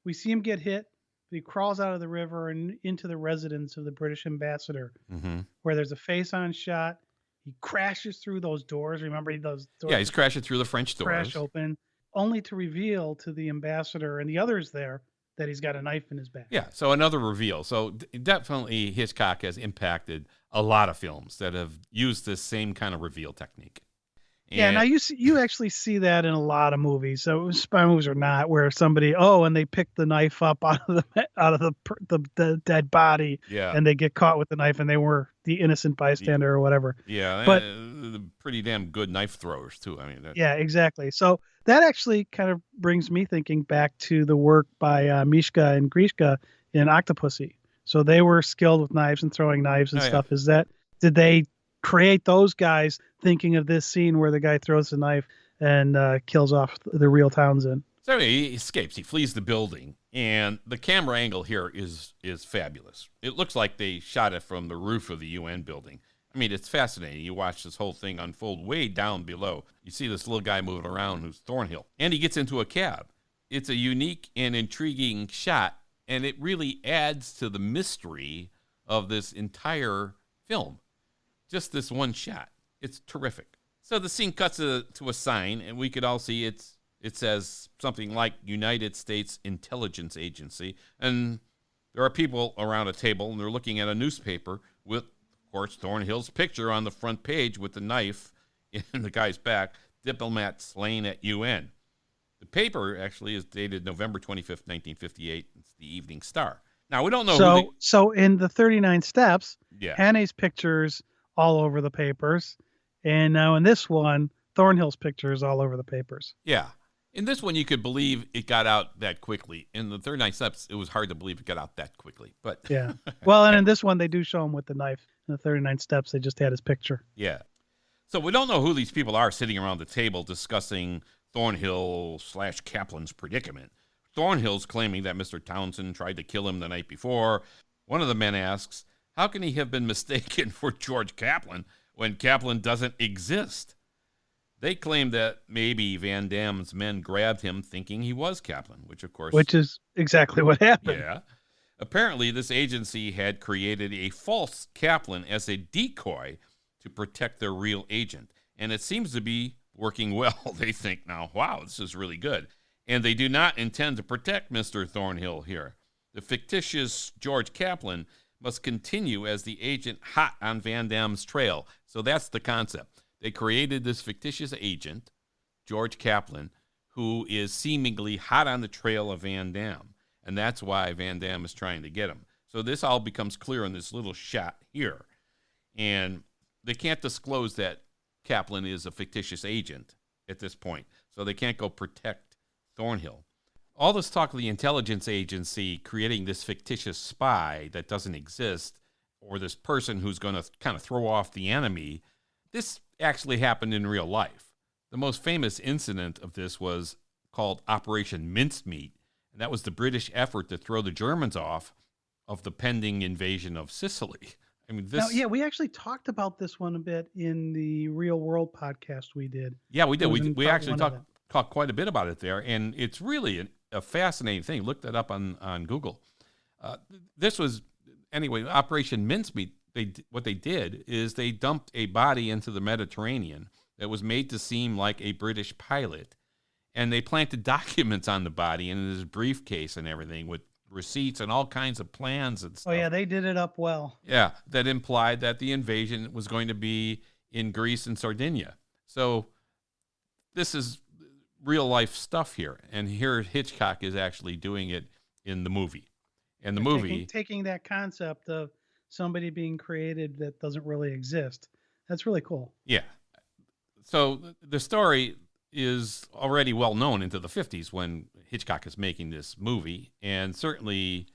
[SPEAKER 2] We see him get hit. He crawls out of the river and into the residence of the British ambassador, where there's a face-on shot. He crashes through those doors. Remember those doors?
[SPEAKER 1] Yeah, he's crashing through the French doors.
[SPEAKER 2] Crash open, only to reveal to the ambassador and the others there that he's got a knife in his back.
[SPEAKER 1] Yeah, so another reveal. So definitely Hitchcock has impacted a lot of films that have used this same kind of reveal technique.
[SPEAKER 2] And now you actually see that in a lot of movies. So spy movies or not, where somebody and they pick the knife up out of the dead body, and they get caught with the knife, and they were the innocent bystander or whatever.
[SPEAKER 1] Yeah,
[SPEAKER 2] but
[SPEAKER 1] pretty damn good knife throwers too. I mean,
[SPEAKER 2] yeah, exactly. So that actually kind of brings me thinking back to the work by Mishka and Grishka in Octopussy. So they were skilled with knives and throwing knives and stuff. Yeah. Did they create those guys thinking of this scene where the guy throws the knife and kills off the real Townsend?
[SPEAKER 1] So he escapes. He flees the building, and the camera angle here is fabulous. It looks like they shot it from the roof of the UN building. I mean, it's fascinating. You watch this whole thing unfold way down below. You see this little guy moving around who's Thornhill, and he gets into a cab. It's a unique and intriguing shot, and it really adds to the mystery of this entire film. Just this one shot. It's terrific. So the scene cuts to a sign, and we could all see it says something like United States Intelligence Agency. And there are people around a table, and they're looking at a newspaper with, of course, Thornhill's picture on the front page with the knife in the guy's back, diplomat slain at UN. The paper actually is dated November 25th, 1958. It's the Evening Star. Now, we don't know
[SPEAKER 2] So in the 39 Steps,
[SPEAKER 1] Yeah.
[SPEAKER 2] Haney's pictures all over the papers. And now in this one, Thornhill's pictures all over the papers.
[SPEAKER 1] Yeah. In this one, you could believe it got out that quickly. In the 39 Steps, it was hard to believe it got out that quickly. But
[SPEAKER 2] Yeah. Well, and in this one, they do show him with the knife. In the 39 Steps, they just had his picture.
[SPEAKER 1] Yeah. So we don't know who these people are sitting around the table discussing Thornhill/Kaplan's predicament. Thornhill's claiming that Mr. Townsend tried to kill him the night before. One of the men asks, how can he have been mistaken for George Kaplan when Kaplan doesn't exist? They claim that maybe Van Damme's men grabbed him thinking he was Kaplan, which
[SPEAKER 2] is exactly what happened.
[SPEAKER 1] Yeah. Apparently, this agency had created a false Kaplan as a decoy to protect their real agent. And it seems to be working well. They think now, wow, this is really good. And they do not intend to protect Mr. Thornhill here. The fictitious George Kaplan must continue as the agent hot on Van Damme's trail. So that's the concept. They created this fictitious agent, George Kaplan, who is seemingly hot on the trail of Van Damme. And that's why Van Damme is trying to get him. So this all becomes clear in this little shot here. And they can't disclose that Kaplan is a fictitious agent at this point. So they can't go protect Thornhill. All this talk of the intelligence agency creating this fictitious spy that doesn't exist, or this person who's going to kind of throw off the enemy, this actually happened in real life. The most famous incident of this was called Operation Mincemeat, and that was the British effort to throw the Germans off of the pending invasion of Sicily. I mean, this.
[SPEAKER 2] Now, yeah, we actually talked about this one a bit in the Real World podcast we did.
[SPEAKER 1] Yeah, we did.
[SPEAKER 2] It was in
[SPEAKER 1] We
[SPEAKER 2] part
[SPEAKER 1] actually
[SPEAKER 2] one of
[SPEAKER 1] talked quite a bit about it there, and it's really a fascinating thing. Look that up on Google. This was, anyway, Operation Mincemeat. What they did is they dumped a body into the Mediterranean that was made to seem like a British pilot, and they planted documents on the body in his briefcase and everything with receipts and all kinds of plans and stuff.
[SPEAKER 2] Oh, yeah, they did it up well.
[SPEAKER 1] Yeah, that implied that the invasion was going to be in Greece and Sardinia. So this is real life stuff here. And here Hitchcock is actually doing it in the movie. And the movie...
[SPEAKER 2] Taking that concept of somebody being created that doesn't really exist. That's really cool.
[SPEAKER 1] Yeah. So the story is already well known into the 50s when Hitchcock is making this movie, and certainly,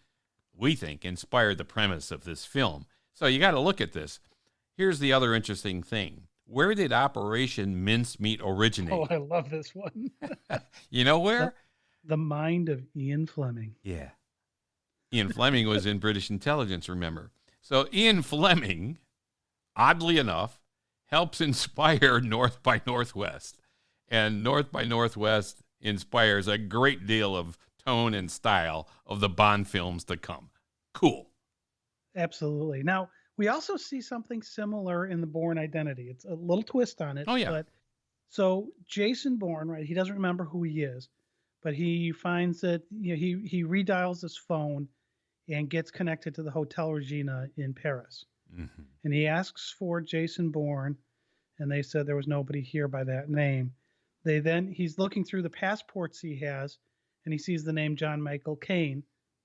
[SPEAKER 1] we think, inspired the premise of this film. So you got to look at this. Here's the other interesting thing. Where did Operation Mincemeat originate?
[SPEAKER 2] Oh, I love this one.
[SPEAKER 1] You know where?
[SPEAKER 2] The mind of Ian Fleming.
[SPEAKER 1] Yeah. Ian Fleming was in British intelligence, remember? So Ian Fleming, oddly enough, helps inspire North by Northwest. And North by Northwest inspires a great deal of tone and style of the Bond films to come. Cool.
[SPEAKER 2] Absolutely. Now, we also see something similar in the Bourne Identity. It's a little twist on it.
[SPEAKER 1] Oh, yeah.
[SPEAKER 2] So Jason Bourne, right, he doesn't remember who he is, but he finds that he redials his phone and gets connected to the Hotel Regina in Paris.
[SPEAKER 1] Mm-hmm.
[SPEAKER 2] And he asks for Jason Bourne, and they said there was nobody here by that name. He's looking through the passports he has, and he sees the name John Michael Caine,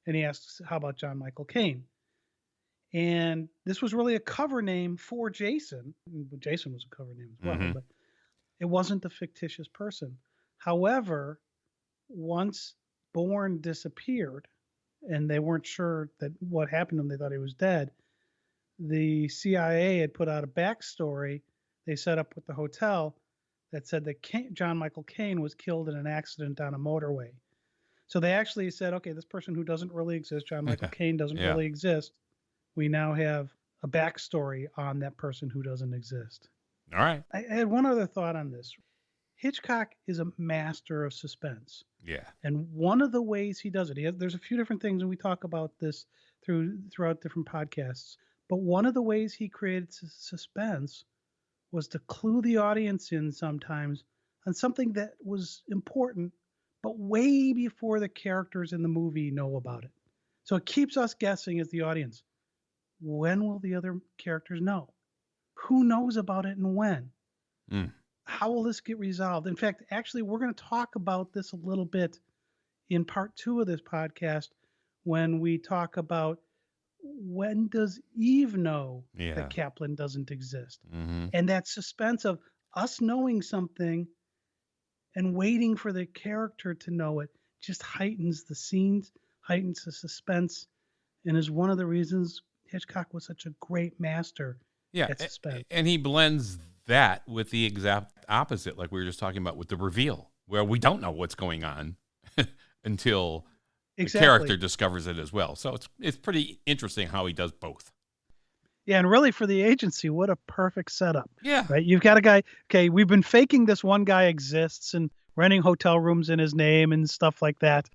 [SPEAKER 2] and he asks, how about John Michael Caine? And this was really a cover name for Jason. Jason was a cover name as well,
[SPEAKER 1] Mm-hmm.
[SPEAKER 2] but it wasn't a fictitious person. However, once Bourne disappeared, and they weren't sure that what happened to him, they thought he was dead, the CIA had put out a backstory they set up with the hotel that said that John Michael Caine was killed in an accident on a motorway. So they actually said, okay, this person who doesn't really exist, John Michael Caine doesn't really exist. We now have a backstory on that person who doesn't exist.
[SPEAKER 1] All right.
[SPEAKER 2] I had one other thought on this. Hitchcock is a master of suspense.
[SPEAKER 1] Yeah.
[SPEAKER 2] And one of the ways he does it, there's a few different things, and we talk about this throughout different podcasts. But one of the ways he created suspense was to clue the audience in sometimes on something that was important, but way before the characters in the movie know about it. So it keeps us guessing as the audience. When will the other characters know? Who knows about it and when?
[SPEAKER 1] Mm.
[SPEAKER 2] How will this get resolved? In fact, actually, we're going to talk about this a little bit in part 2 of this podcast when we talk about when does Eve know that Kaplan doesn't exist?
[SPEAKER 1] Mm-hmm.
[SPEAKER 2] And that suspense of us knowing something and waiting for the character to know it just heightens the scenes, heightens the suspense, and is one of the reasons Hitchcock was such a great master at suspense.
[SPEAKER 1] And he blends that with the exact opposite, like we were just talking about with the reveal, where we don't know what's going on until the character discovers it as well. So it's pretty interesting how he does both.
[SPEAKER 2] Yeah, and really for the agency, what a perfect setup.
[SPEAKER 1] Yeah.
[SPEAKER 2] Right? You've got a guy, okay, we've been faking this one guy exists and renting hotel rooms in his name and stuff like that.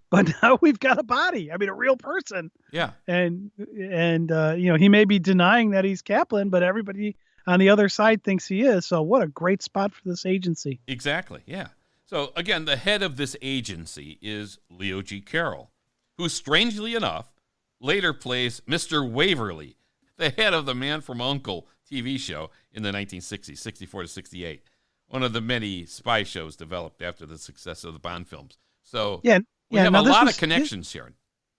[SPEAKER 2] But now we've got a body. I mean, a real person.
[SPEAKER 1] Yeah.
[SPEAKER 2] And he may be denying that he's Kaplan, but everybody on the other side thinks he is. So what a great spot for this agency.
[SPEAKER 1] Exactly. Yeah. So again, the head of this agency is Leo G. Carroll, who strangely enough later plays Mr. Waverly, the head of the Man from U.N.C.L.E. TV show in the 1960s, 64 to 68, one of the many spy shows developed after the success of the Bond films. So we have a lot of connections here.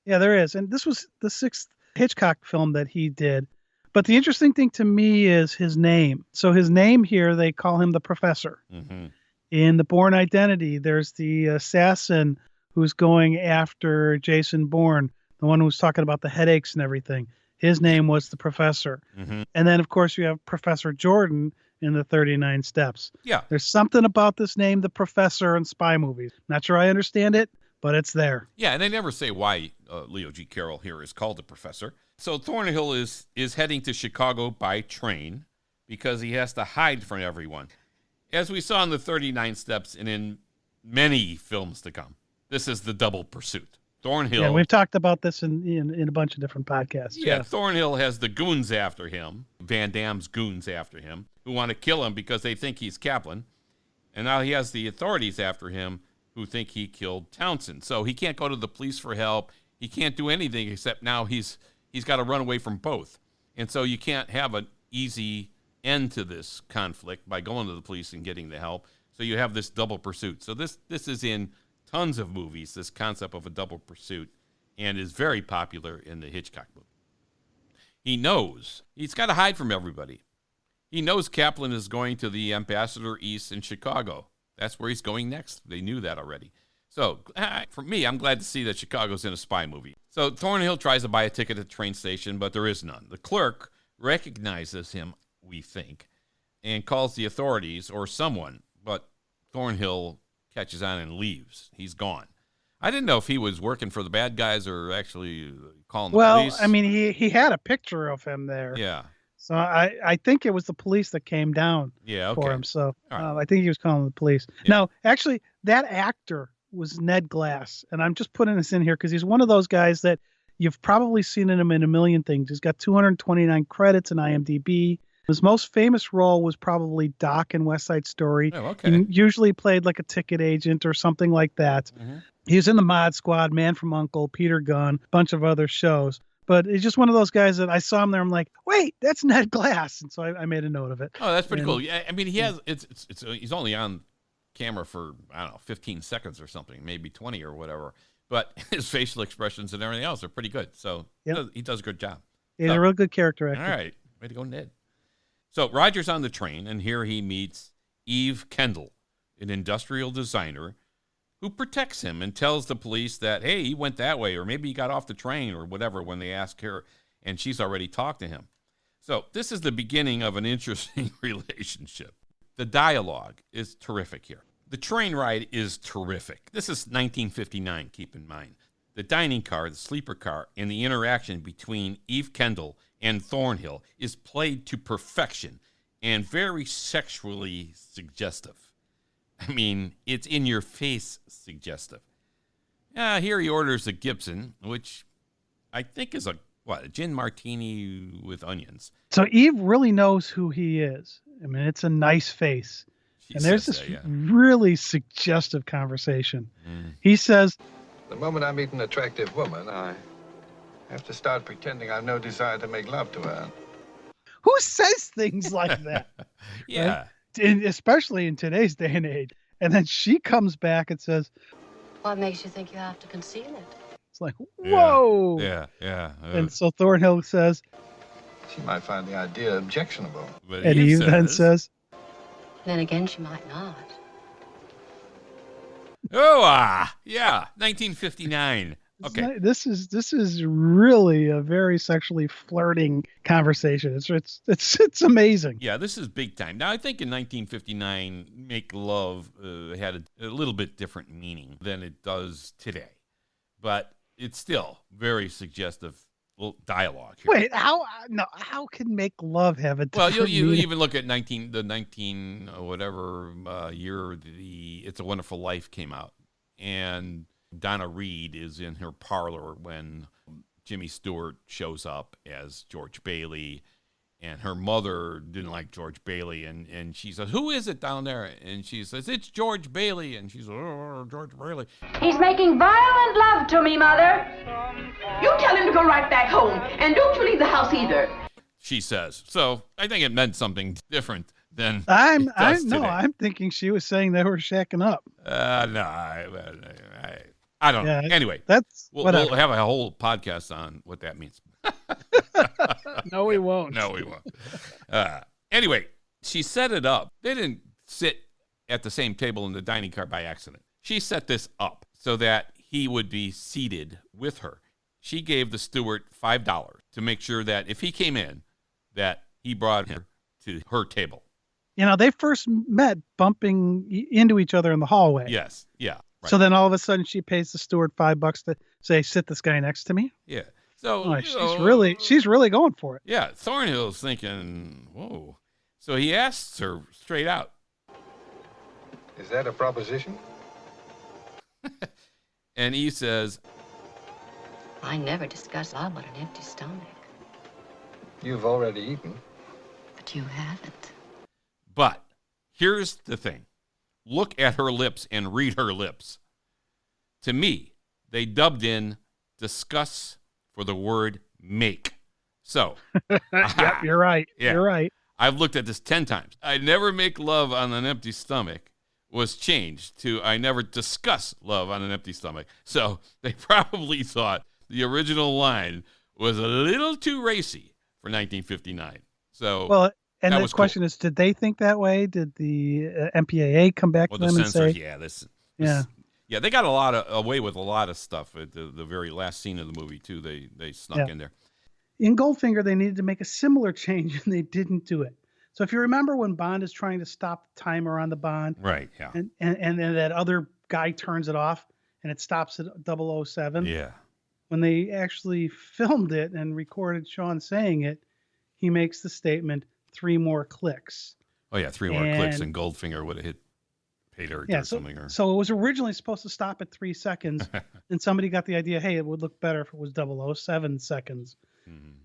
[SPEAKER 2] Yeah, there is. And this was the 6th Hitchcock film that he did. But the interesting thing to me is his name. So his name here, they call him the Professor.
[SPEAKER 1] Mm-hmm.
[SPEAKER 2] In The Bourne Identity, there's the assassin who's going after Jason Bourne, the one who's talking about the headaches and everything. His name was the Professor.
[SPEAKER 1] Mm-hmm.
[SPEAKER 2] And then, of course, you have Professor Jordan in the 39 Steps.
[SPEAKER 1] Yeah.
[SPEAKER 2] There's something about this name, the Professor, in spy movies. Not sure I understand it, but it's there.
[SPEAKER 1] Yeah, and they never say why Leo G. Carroll here is called the Professor. So Thornhill is heading to Chicago by train because he has to hide from everyone. As we saw in the 39 Steps and in many films to come, this is the double pursuit. Thornhill.
[SPEAKER 2] Yeah, we've talked about this in a bunch of different podcasts.
[SPEAKER 1] Yeah, Thornhill has the goons after him, Van Damme's goons after him, who want to kill him because they think he's Kaplan. And now he has the authorities after him who think he killed Townsend. So he can't go to the police for help. He can't do anything except now he's got to run away from both. And so you can't have an easy end to this conflict by going to the police and getting the help. So you have this double pursuit. So this is in tons of movies, this concept of a double pursuit, and is very popular in the Hitchcock movie. He knows he's got to hide from everybody. He knows Kaplan is going to the Ambassador East in Chicago. That's where he's going next. They knew that already. So for me, I'm glad to see that Chicago's in a spy movie. So Thornhill tries to buy a ticket at the train station, but there is none. The clerk recognizes him, we think, and calls the authorities or someone, but Thornhill catches on and leaves. He's gone. I didn't know if he was working for the bad guys or actually calling the police.
[SPEAKER 2] Well, I mean, he had a picture of him there.
[SPEAKER 1] Yeah.
[SPEAKER 2] So I think it was the police that came down for him. So I think he was calling the police. Yeah. Now, actually, that actor was Ned Glass. And I'm just putting this in here because he's one of those guys that you've probably seen him in a million things. He's got 229 credits in IMDb. His most famous role was probably Doc in West Side Story.
[SPEAKER 1] Oh, okay.
[SPEAKER 2] He usually played like a ticket agent or something like that. Mm-hmm. He was in the Mod Squad, Man from U.N.C.L.E., Peter Gunn, a bunch of other shows. But he's just one of those guys that I saw him there. I'm like, wait, that's Ned Glass. And so I made a note of it.
[SPEAKER 1] Oh, that's pretty cool. Yeah, I mean, he has he's only on camera for, I don't know, 15 seconds or something, maybe 20 or whatever. But his facial expressions and everything else are pretty good. So he does a good job.
[SPEAKER 2] He's a real good character actor.
[SPEAKER 1] All right. Way to go, Ned. So Roger's on the train, and here he meets Eve Kendall, an industrial designer who protects him and tells the police that, hey, he went that way, or maybe he got off the train or whatever when they ask her, and she's already talked to him. So this is the beginning of an interesting relationship. The dialogue is terrific here. The train ride is terrific. This is 1959, keep in mind. The dining car, the sleeper car, and the interaction between Eve Kendall and Thornhill is played to perfection and very sexually suggestive. I mean, it's in-your-face suggestive. Here he orders a Gibson, which I think is a gin martini with onions.
[SPEAKER 2] So Eve really knows who he is. I mean, it's a nice face.
[SPEAKER 1] She
[SPEAKER 2] And there's
[SPEAKER 1] says
[SPEAKER 2] this
[SPEAKER 1] that, yeah.
[SPEAKER 2] really suggestive conversation.
[SPEAKER 1] Mm.
[SPEAKER 2] He says,
[SPEAKER 3] The moment I meet an attractive woman, I have to start pretending I've no desire to make love to her.
[SPEAKER 2] who says things like that?
[SPEAKER 1] Yeah.
[SPEAKER 2] Especially in today's day and age. And then she comes back and says,
[SPEAKER 5] What makes you think you have to conceal it?
[SPEAKER 2] it's like, whoa.
[SPEAKER 1] Yeah.
[SPEAKER 2] And so Thornhill says,
[SPEAKER 3] She might find the idea objectionable.
[SPEAKER 1] But
[SPEAKER 2] and Eve then says,
[SPEAKER 5] Then again, she might not.
[SPEAKER 1] yeah, 1959. Okay.
[SPEAKER 2] This is really a very sexually flirting conversation. It's amazing.
[SPEAKER 1] Yeah, this is big time. Now, I think in 1959, make love had a little bit different meaning than it does today. But it's still very suggestive dialogue here.
[SPEAKER 2] Wait, how can make love have a
[SPEAKER 1] Well,
[SPEAKER 2] different
[SPEAKER 1] you
[SPEAKER 2] meaning?
[SPEAKER 1] even look at whatever year the It's a Wonderful Life came out, and Donna Reed is in her parlor when Jimmy Stewart shows up as George Bailey, and her mother didn't like George Bailey, and she says, "Who is it down there?" And she says, "It's George Bailey," and she's, "Oh, George Bailey."
[SPEAKER 6] He's making violent love to me, Mother.
[SPEAKER 7] You tell him to go right back home, and don't you leave the house either.
[SPEAKER 1] She says. So I think it meant something different than
[SPEAKER 2] I'm
[SPEAKER 1] it does today.
[SPEAKER 2] thinking she was saying they were shacking up.
[SPEAKER 1] No, I don't know.
[SPEAKER 2] Yeah,
[SPEAKER 1] Anyway,
[SPEAKER 2] That's
[SPEAKER 1] we'll
[SPEAKER 2] whatever.
[SPEAKER 1] have a whole podcast on what that means.
[SPEAKER 2] No, we won't.
[SPEAKER 1] No, we won't. Anyway, she set it up. They didn't sit at the same table in the dining car by accident. She set this up so that he would be seated with her. She gave the steward $5 to make sure that if he came in, that he brought him to her table.
[SPEAKER 2] They first met bumping into each other in the hallway.
[SPEAKER 1] Yes. Yeah. Right.
[SPEAKER 2] So then all of a sudden she pays the steward $5 to say, sit this guy next to me.
[SPEAKER 1] Yeah. So
[SPEAKER 2] Oh, she's really going for it.
[SPEAKER 1] Yeah, Thornhill's thinking, whoa. So he asks her straight out.
[SPEAKER 3] Is that a proposition?
[SPEAKER 1] And he says,
[SPEAKER 5] I never discuss love with an empty stomach.
[SPEAKER 3] You've already eaten.
[SPEAKER 5] But you haven't.
[SPEAKER 1] but here's the thing. Look at her lips and read her lips. To me, they dubbed in discuss for the word make. So,
[SPEAKER 2] Yep, you're right.
[SPEAKER 1] Yeah.
[SPEAKER 2] You're right.
[SPEAKER 1] I've looked at this 10 times. I never make love on an empty stomach was changed to I never discuss love on an empty stomach. So they probably thought the original line was a little too racy for 1959. So,
[SPEAKER 2] Well, and
[SPEAKER 1] that
[SPEAKER 2] the
[SPEAKER 1] was
[SPEAKER 2] question is, did they think that way? Did the MPAA come back
[SPEAKER 1] well,
[SPEAKER 2] to
[SPEAKER 1] the
[SPEAKER 2] them and
[SPEAKER 1] censors,
[SPEAKER 2] say,
[SPEAKER 1] yeah,
[SPEAKER 2] yeah.
[SPEAKER 1] yeah, they got away with a lot of stuff at the very last scene of the movie too. They snuck in there.
[SPEAKER 2] In Goldfinger, they needed to make a similar change, and they didn't do it. So if you remember when Bond is trying to stop the timer on the Bond,
[SPEAKER 1] Right, yeah.
[SPEAKER 2] and then that other guy turns it off, and it stops at 007.
[SPEAKER 1] Yeah.
[SPEAKER 2] When they actually filmed it and recorded Sean saying it, he makes the statement, 3 more clicks.
[SPEAKER 1] Oh yeah, 3 more clicks
[SPEAKER 2] And-
[SPEAKER 1] and Goldfinger would have hit pay dirt
[SPEAKER 2] Yeah,
[SPEAKER 1] or something. Or
[SPEAKER 2] so it was originally supposed to stop at 3 seconds, and somebody got the idea, hey, it would look better if it was 007 seconds.
[SPEAKER 1] Mhm.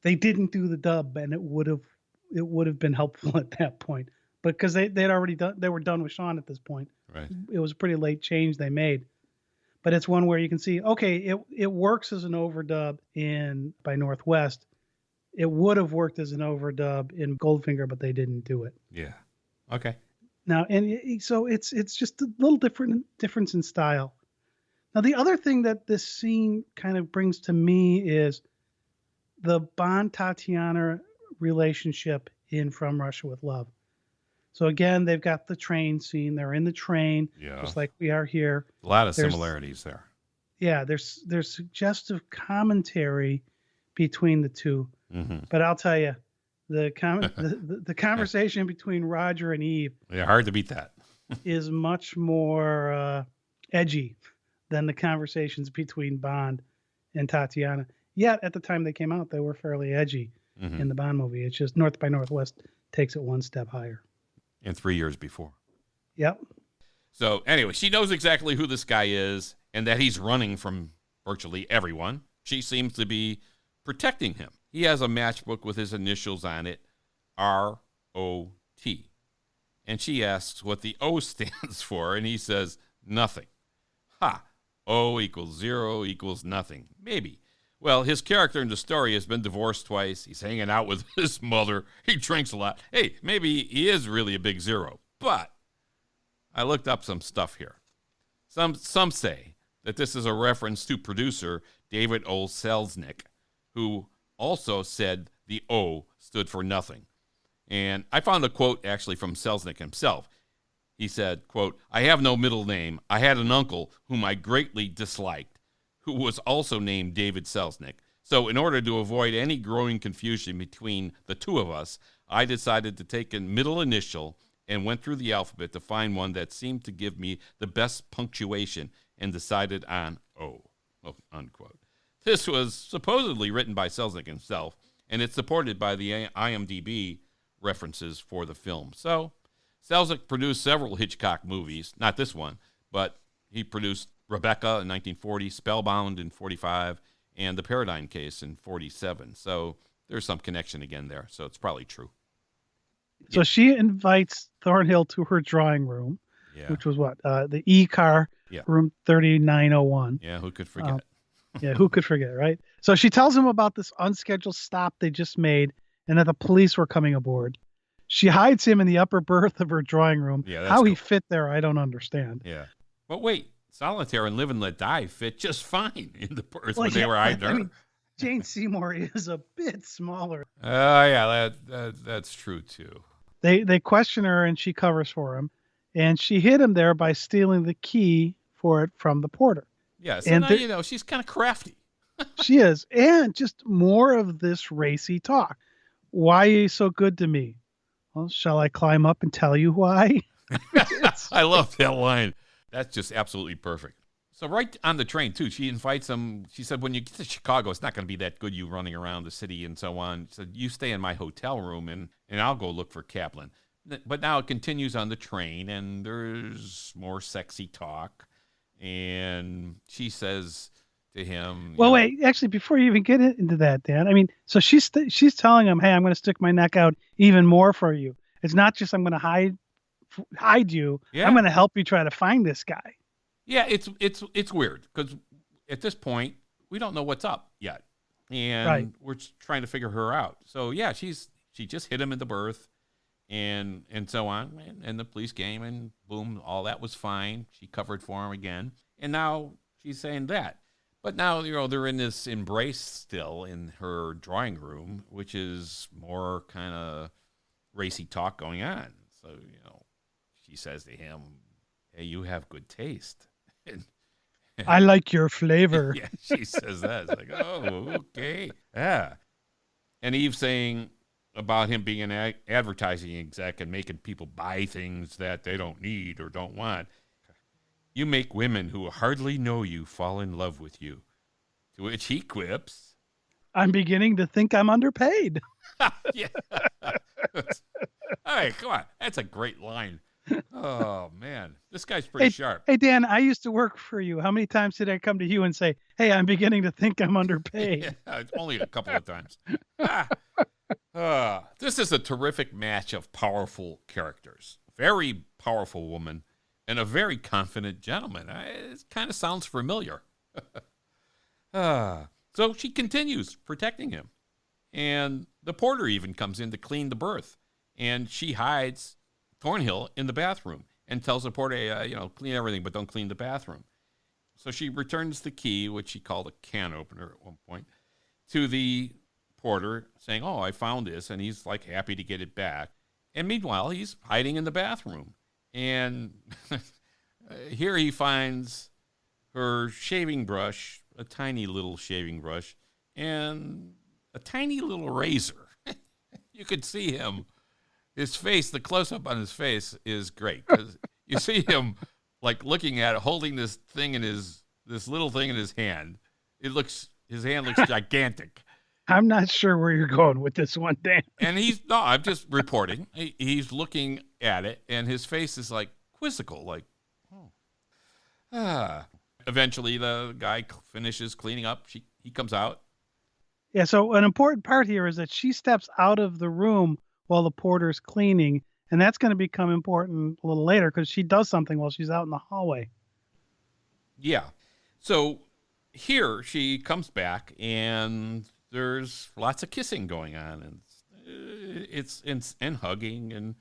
[SPEAKER 2] They didn't do the dub, and it would have been helpful at that point, because they were done with Sean at this point.
[SPEAKER 1] Right.
[SPEAKER 2] It was a pretty late change they made, but it's one where you can see, okay, it works as an overdub by Northwest. It would have worked as an overdub in Goldfinger, but they didn't do it.
[SPEAKER 1] Yeah. Okay.
[SPEAKER 2] Now, so it's just a little difference in style. Now, the other thing that this scene kind of brings to me is the Bond-Tatiana relationship in From Russia with Love. So again, they've got the train scene. They're in the train,
[SPEAKER 1] Yeah.
[SPEAKER 2] just like we are here.
[SPEAKER 1] A lot of
[SPEAKER 2] There's-
[SPEAKER 1] similarities there.
[SPEAKER 2] Yeah, there's suggestive commentary between the two.
[SPEAKER 1] Mm-hmm.
[SPEAKER 2] But I'll tell you, the conversation between Roger and Eve
[SPEAKER 1] Yeah, hard to beat that.
[SPEAKER 2] is much more edgy than the conversations between Bond and Tatiana. Yet at the time they came out, they were fairly edgy
[SPEAKER 1] Mhm.
[SPEAKER 2] in the Bond movie. It's just North by Northwest takes it one step higher.
[SPEAKER 1] And 3 years before.
[SPEAKER 2] Yep.
[SPEAKER 1] So anyway, she knows exactly who this guy is and that he's running from virtually everyone. She seems to be protecting him. He has a matchbook with his initials on it, ROT. T. And she asks what the O stands for, and he says, nothing. Ha! O equals 0 equals nothing. Maybe. Well, his character in the story has been divorced twice. He's hanging out with his mother. He drinks a lot. Hey, maybe he is really a big 0. But I looked up some stuff here. Some say that this is a reference to producer David O. Selznick, who also said the O stood for nothing. And I found a quote actually from Selznick himself. He said, quote, I have no middle name. I had an uncle whom I greatly disliked, who was also named David Selznick. So in order to avoid any growing confusion between the two of us, I decided to take a middle initial and went through the alphabet to find one that seemed to give me the best punctuation and decided on O, unquote. This was supposedly written by Selznick himself, and it's supported by the IMDb references for the film. So Selznick produced several Hitchcock movies, not this one, but he produced Rebecca in 1940, Spellbound in 45, and The Paradigm Case in 47. So there's some connection again there. So it's probably true.
[SPEAKER 2] So she invites Thornhill to her drawing room, which was what? The E-car, room 3901.
[SPEAKER 1] Yeah, who could forget?
[SPEAKER 2] Who could forget, right? So she tells him about this unscheduled stop they just made and that the police were coming aboard. She hides him in the upper berth of her drawing room.
[SPEAKER 1] Yeah,
[SPEAKER 2] how
[SPEAKER 1] cool.
[SPEAKER 2] he fit there, I don't understand.
[SPEAKER 1] Yeah. But wait, Solitaire and Live and Let Die fit just fine in the berth when they were hiding her.
[SPEAKER 2] I mean, Jane Seymour is a bit smaller.
[SPEAKER 1] That's true too.
[SPEAKER 2] They question her and she covers for him. And she hid him there by stealing the key for it from the porter.
[SPEAKER 1] Yeah, so and now, she's kind of crafty.
[SPEAKER 2] She is. And just more of this racy talk. Why are you so good to me? Well, shall I climb up and tell you why?
[SPEAKER 1] I love that line. That's just absolutely perfect. So right on the train, too, she invites him. She said, when you get to Chicago, it's not going to be that good, you running around the city and so on. She said, you stay in my hotel room, and I'll go look for Kaplan. But now it continues on the train, and there's more sexy talk. And she says to him...
[SPEAKER 2] Well, wait, actually, before you even get into that, Dan, I mean, so she's telling him, hey, I'm going to stick my neck out even more for you. It's not just I'm going to hide you. Yeah. I'm going to help you try to find this guy.
[SPEAKER 1] Yeah, it's weird because at this point, we don't know what's up yet. And we're trying to figure her out. So, yeah, she just hit him in the berth and so on. And the police came and boom, all that was fine. She covered for him again. And now she's saying that. But now, they're in this embrace still in her drawing room, which is more kind of racy talk going on. So, she says to him, hey, you have good taste.
[SPEAKER 2] I like your flavor.
[SPEAKER 1] Yeah, she says that. It's like, oh, okay. Yeah. And Eve's saying about him being an advertising exec and making people buy things that they don't need or don't want. You make women who hardly know you fall in love with you. To which he quips,
[SPEAKER 2] I'm beginning to think I'm underpaid.
[SPEAKER 1] Yeah. All right, come on. That's a great line. Oh, man. This guy's pretty sharp.
[SPEAKER 2] Hey, Dan, I used to work for you. How many times did I come to you and say, hey, I'm beginning to think I'm underpaid?
[SPEAKER 1] Yeah, only a couple of times. This is a terrific match of powerful characters. Very powerful woman and a very confident gentleman. It kind of sounds familiar. So she continues protecting him. And the porter even comes in to clean the berth. And she hides Thornhill in the bathroom and tells the porter, clean everything, but don't clean the bathroom. So she returns the key, which she called a can opener at one point, to the porter saying, oh, I found this. And he's like happy to get it back. And meanwhile, he's hiding in the bathroom. And here he finds her shaving brush, a tiny little shaving brush, and a tiny little razor. You could see him. His face, the close-up on his face is great because you see him like looking at it, holding this little thing in his hand. His hand looks gigantic.
[SPEAKER 2] I'm not sure where you're going with this one, Dan.
[SPEAKER 1] And I'm just reporting. He's looking at it, and his face is like quizzical, like, oh. Eventually, the guy finishes cleaning up. He comes out.
[SPEAKER 2] Yeah, so an important part here is that she steps out of the room while the porter's cleaning And that's going to become important a little later because she does something while she's out in the hallway.
[SPEAKER 1] Yeah. So here she comes back and there's lots of kissing going on, and it's hugging,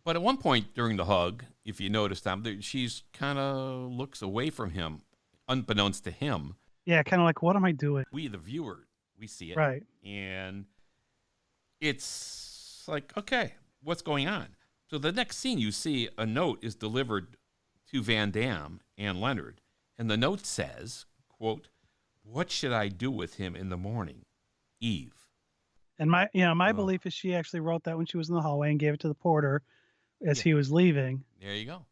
[SPEAKER 1] but at one point during the hug, if you notice that, she's kind of looks away from him, unbeknownst to him.
[SPEAKER 2] Yeah, kind of like, what am I doing?
[SPEAKER 1] We, the viewer, we see it,
[SPEAKER 2] Right?
[SPEAKER 1] And it's like, okay, what's going on? So the next scene, you see a note is delivered to Van Damme and Leonard, and the note says, quote, "What should I do with him in the morning? Eve."
[SPEAKER 2] And my belief is she actually wrote that when she was in the hallway and gave it to the porter as he was leaving.
[SPEAKER 1] There you go.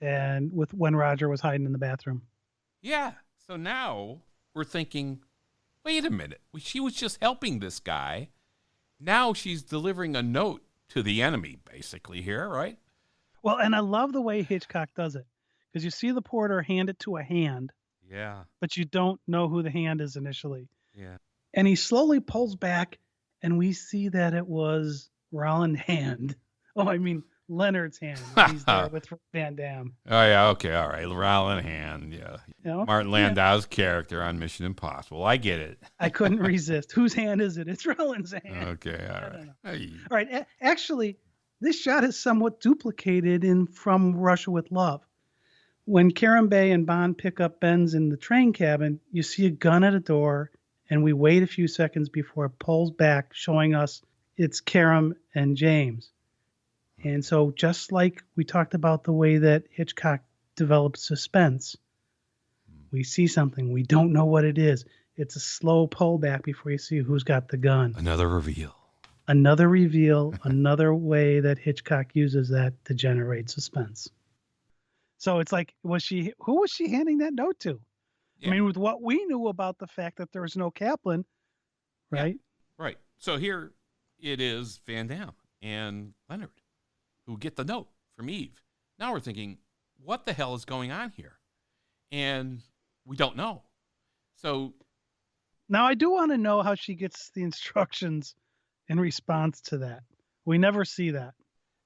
[SPEAKER 2] And when Roger was hiding in the bathroom.
[SPEAKER 1] Yeah. So now we're thinking, wait a minute. She was just helping this guy. Now she's delivering a note to the enemy, basically, here, right?
[SPEAKER 2] Well, and I love the way Hitchcock does it, because you see the porter hand it to a hand.
[SPEAKER 1] Yeah.
[SPEAKER 2] But you don't know who the hand is initially.
[SPEAKER 1] Yeah.
[SPEAKER 2] And he slowly pulls back, and we see that it was Rollins' hand. Oh, I mean, Leonard's hand. He's there with Van Damme.
[SPEAKER 1] Oh, yeah. Okay. All right. Rowland Hand. Yeah.
[SPEAKER 2] You know?
[SPEAKER 1] Martin Landau's character on Mission Impossible. I get it.
[SPEAKER 2] I couldn't resist. Whose hand is it? It's Rollins' hand.
[SPEAKER 1] Okay. All right. Hey.
[SPEAKER 2] All right. Actually, this shot is somewhat duplicated in From Russia with Love. When Karen Bay and Bond pick up Benz in the train cabin, you see a gun at a door, and we wait a few seconds before it pulls back, showing us it's Karen and James. And so just like we talked about the way that Hitchcock develops suspense, we see something. We don't know what it is. It's a slow pullback before you see who's got the gun.
[SPEAKER 1] Another reveal.
[SPEAKER 2] Another reveal, another way that Hitchcock uses that to generate suspense. So it's like, who was she handing that note to? Yeah. I mean, with what we knew about the fact that there was no Kaplan, right?
[SPEAKER 1] Yeah, right. So here it is Van Damme and Leonard who get the note from Eve. Now we're thinking, what the hell is going on here? And we don't know. So
[SPEAKER 2] now I do want to know how she gets the instructions in response to that. We never see that.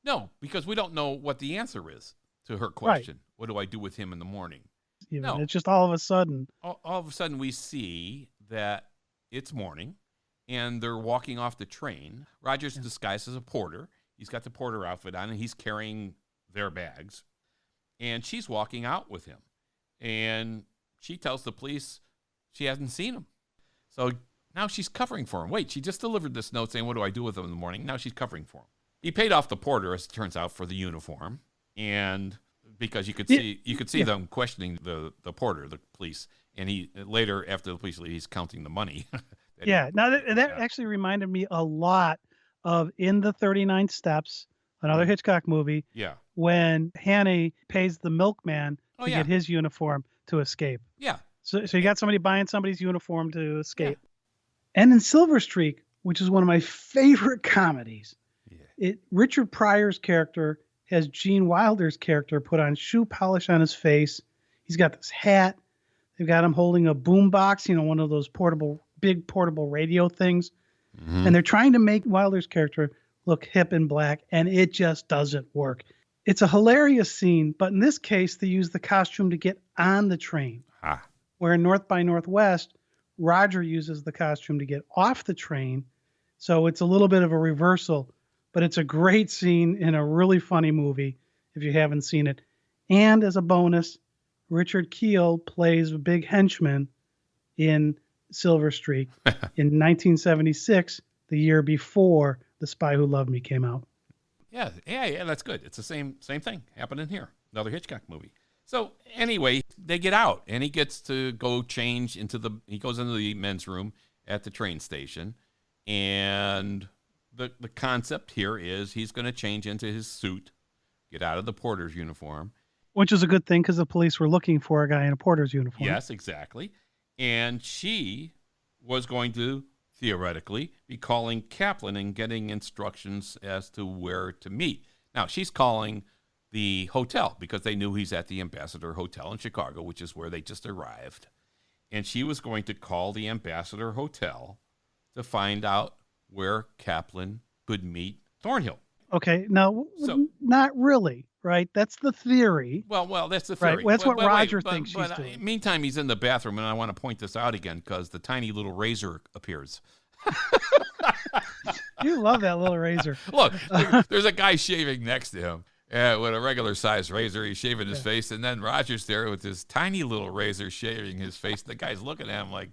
[SPEAKER 1] No, because we don't know what the answer is to her question. Right. What do I do with him in the morning?
[SPEAKER 2] No. It's just all of a sudden.
[SPEAKER 1] All of a sudden we see that it's morning and they're walking off the train. Roger's disguised as a porter. He's got the porter outfit on and he's carrying their bags. And she's walking out with him. And she tells the police she hasn't seen him. So now she's covering for him. Wait, she just delivered this note saying, what do I do with him in the morning? Now she's covering for him. He paid off the porter, as it turns out, for the uniform. And because you could see them questioning the porter, the police. And he later, after the police leave, he's counting the money.
[SPEAKER 2] Now that actually reminded me a lot of In the 39 Steps, another Hitchcock movie.
[SPEAKER 1] Yeah.
[SPEAKER 2] When Haney pays the milkman to get his uniform to escape.
[SPEAKER 1] Yeah.
[SPEAKER 2] So you got somebody buying somebody's uniform to escape. Yeah. And in Silver Streak, which is one of my favorite comedies, Richard Pryor's character has Gene Wilder's character put on shoe polish on his face. He's got this hat. They've got him holding a boom box, one of those big portable radio things. Mm-hmm. And they're trying to make Wilder's character look hip and black, and it just doesn't work. It's a hilarious scene, but in this case, they use the costume to get on the train. Where in North by Northwest, Roger uses the costume to get off the train. So it's a little bit of a reversal, but it's a great scene in a really funny movie if you haven't seen it. And as a bonus, Richard Kiel plays a big henchman in Silver Streak in 1976, the year before The Spy Who Loved Me came out.
[SPEAKER 1] Yeah, that's good. It's the same thing happening here. Another Hitchcock movie. So anyway, they get out and he gets to go change he goes into the men's room at the train station. And the concept here is he's going to change into his suit, get out of the porter's uniform.
[SPEAKER 2] Which is a good thing because the police were looking for a guy in a porter's uniform.
[SPEAKER 1] Yes, exactly. And she was going to, theoretically, be calling Kaplan and getting instructions as to where to meet. Now, she's calling the hotel because they knew he's at the Ambassador Hotel in Chicago, which is where they just arrived. And she was going to call the Ambassador Hotel to find out where Kaplan could meet Thornhill.
[SPEAKER 2] Okay, now,
[SPEAKER 1] So-
[SPEAKER 2] not really, right? That's the theory.
[SPEAKER 1] Well, that's the theory.
[SPEAKER 2] Right, well, that's what Roger thinks she's
[SPEAKER 1] but,
[SPEAKER 2] doing.
[SPEAKER 1] Meantime, he's in the bathroom, and I want to point this out again because the tiny little razor appears.
[SPEAKER 2] You love that little razor.
[SPEAKER 1] Look, there's a guy shaving next to him with a regular size razor. He's shaving his face, and then Roger's there with this tiny little razor shaving his face. The guy's looking at him like,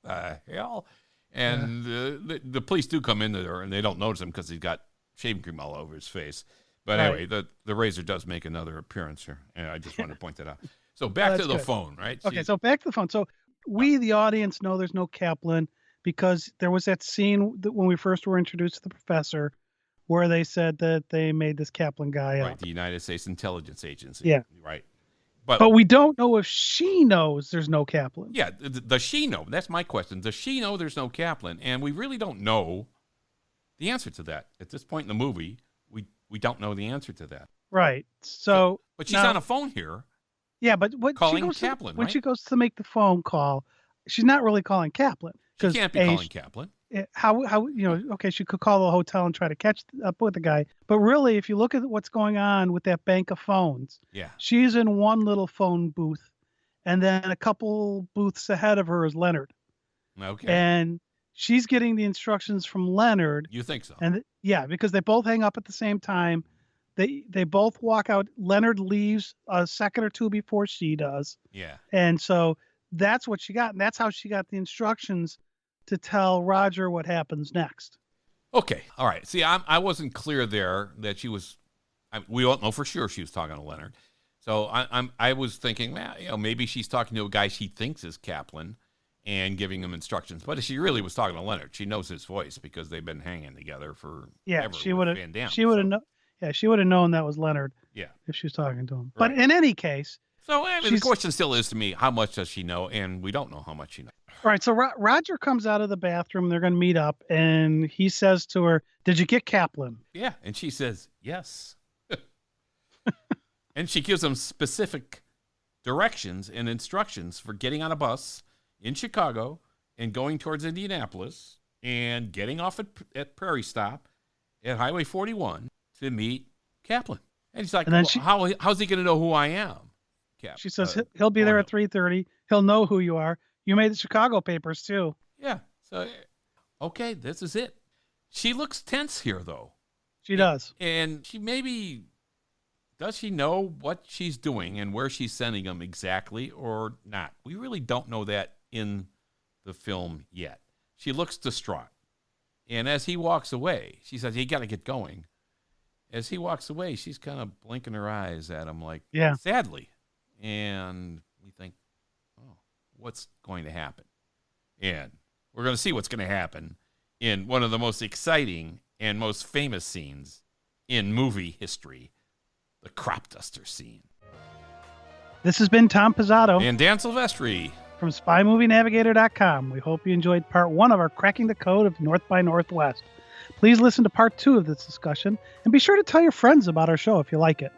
[SPEAKER 1] the hell? And the police do come in there, and they don't notice him because he's got shaving cream all over his face. But anyway, the razor does make another appearance here, and I just wanted to point that out. So back to the phone, right?
[SPEAKER 2] Okay, so back to the phone. So we, the audience, know there's no Kaplan because there was that scene that when we first were introduced to the professor where they said that they made this Kaplan guy up.
[SPEAKER 1] Right, the United States Intelligence Agency.
[SPEAKER 2] Yeah.
[SPEAKER 1] Right.
[SPEAKER 2] But we don't know if she knows there's no Kaplan.
[SPEAKER 1] Yeah, does she know? That's my question. Does she know there's no Kaplan? And we really don't know the answer to that. At this point in the movie, we don't know the answer to that.
[SPEAKER 2] Right. So
[SPEAKER 1] but she's
[SPEAKER 2] now,
[SPEAKER 1] on a phone here.
[SPEAKER 2] Yeah, but what
[SPEAKER 1] calling
[SPEAKER 2] she goes
[SPEAKER 1] Kaplan,
[SPEAKER 2] when
[SPEAKER 1] right?
[SPEAKER 2] she goes to make the phone call, she's not really calling Kaplan.
[SPEAKER 1] She can't be calling Kaplan.
[SPEAKER 2] How okay, she could call the hotel and try to catch up with the guy, but really, if you look at what's going on with that bank of phones, she's in one little phone booth, and then a couple booths ahead of her is Leonard.
[SPEAKER 1] Okay.
[SPEAKER 2] And she's getting the instructions from Leonard.
[SPEAKER 1] You think so?
[SPEAKER 2] And yeah, because they both hang up at the same time. They both walk out. Leonard leaves a second or two before she does.
[SPEAKER 1] Yeah.
[SPEAKER 2] And so that's what she got, and that's how she got the instructions to tell Roger what happens next.
[SPEAKER 1] Okay. All right. See, I wasn't clear there that she was. We don't know for sure she was talking to Leonard. So I was thinking, well, maybe she's talking to a guy she thinks is Kaplan and giving him instructions. But if she really was talking to Leonard, she knows his voice because they've been hanging together for
[SPEAKER 2] she would have. She would have. Yeah, she would have known that was Leonard.
[SPEAKER 1] Yeah.
[SPEAKER 2] If she was talking to him.
[SPEAKER 1] Right.
[SPEAKER 2] But in any case.
[SPEAKER 1] So the question still is to me, how much does she know? And we don't know how much she knows.
[SPEAKER 2] All right. So Roger comes out of the bathroom. They're going to meet up. And he says to her, "Did you get Kaplan?"
[SPEAKER 1] Yeah. And she says, yes. And she gives him specific directions and instructions for getting on a bus in Chicago and going towards Indianapolis and getting off at Prairie Stop at Highway 41 to meet Kaplan. And he's like,
[SPEAKER 2] and then
[SPEAKER 1] how's he going to know who I am?
[SPEAKER 2] She says, he'll be there at 3:30. He'll know who you are. You made the Chicago papers, too.
[SPEAKER 1] Yeah. So, okay, this is it. She looks tense here, though.
[SPEAKER 2] She does.
[SPEAKER 1] And does she know what she's doing and where she's sending him exactly or not? We really don't know that in the film yet. She looks distraught. And as he walks away, she says, you got to get going. As he walks away, she's kind of blinking her eyes at him like, sadly. And we think, oh, what's going to happen? And we're going to see what's going to happen in one of the most exciting and most famous scenes in movie history, the crop duster scene.
[SPEAKER 2] This has been Tom Pizzato
[SPEAKER 1] and Dan Silvestri
[SPEAKER 2] from SpyMovieNavigator.com. We hope you enjoyed part 1 of our Cracking the Code of North by Northwest. Please listen to part 2 of this discussion, and be sure to tell your friends about our show if you like it.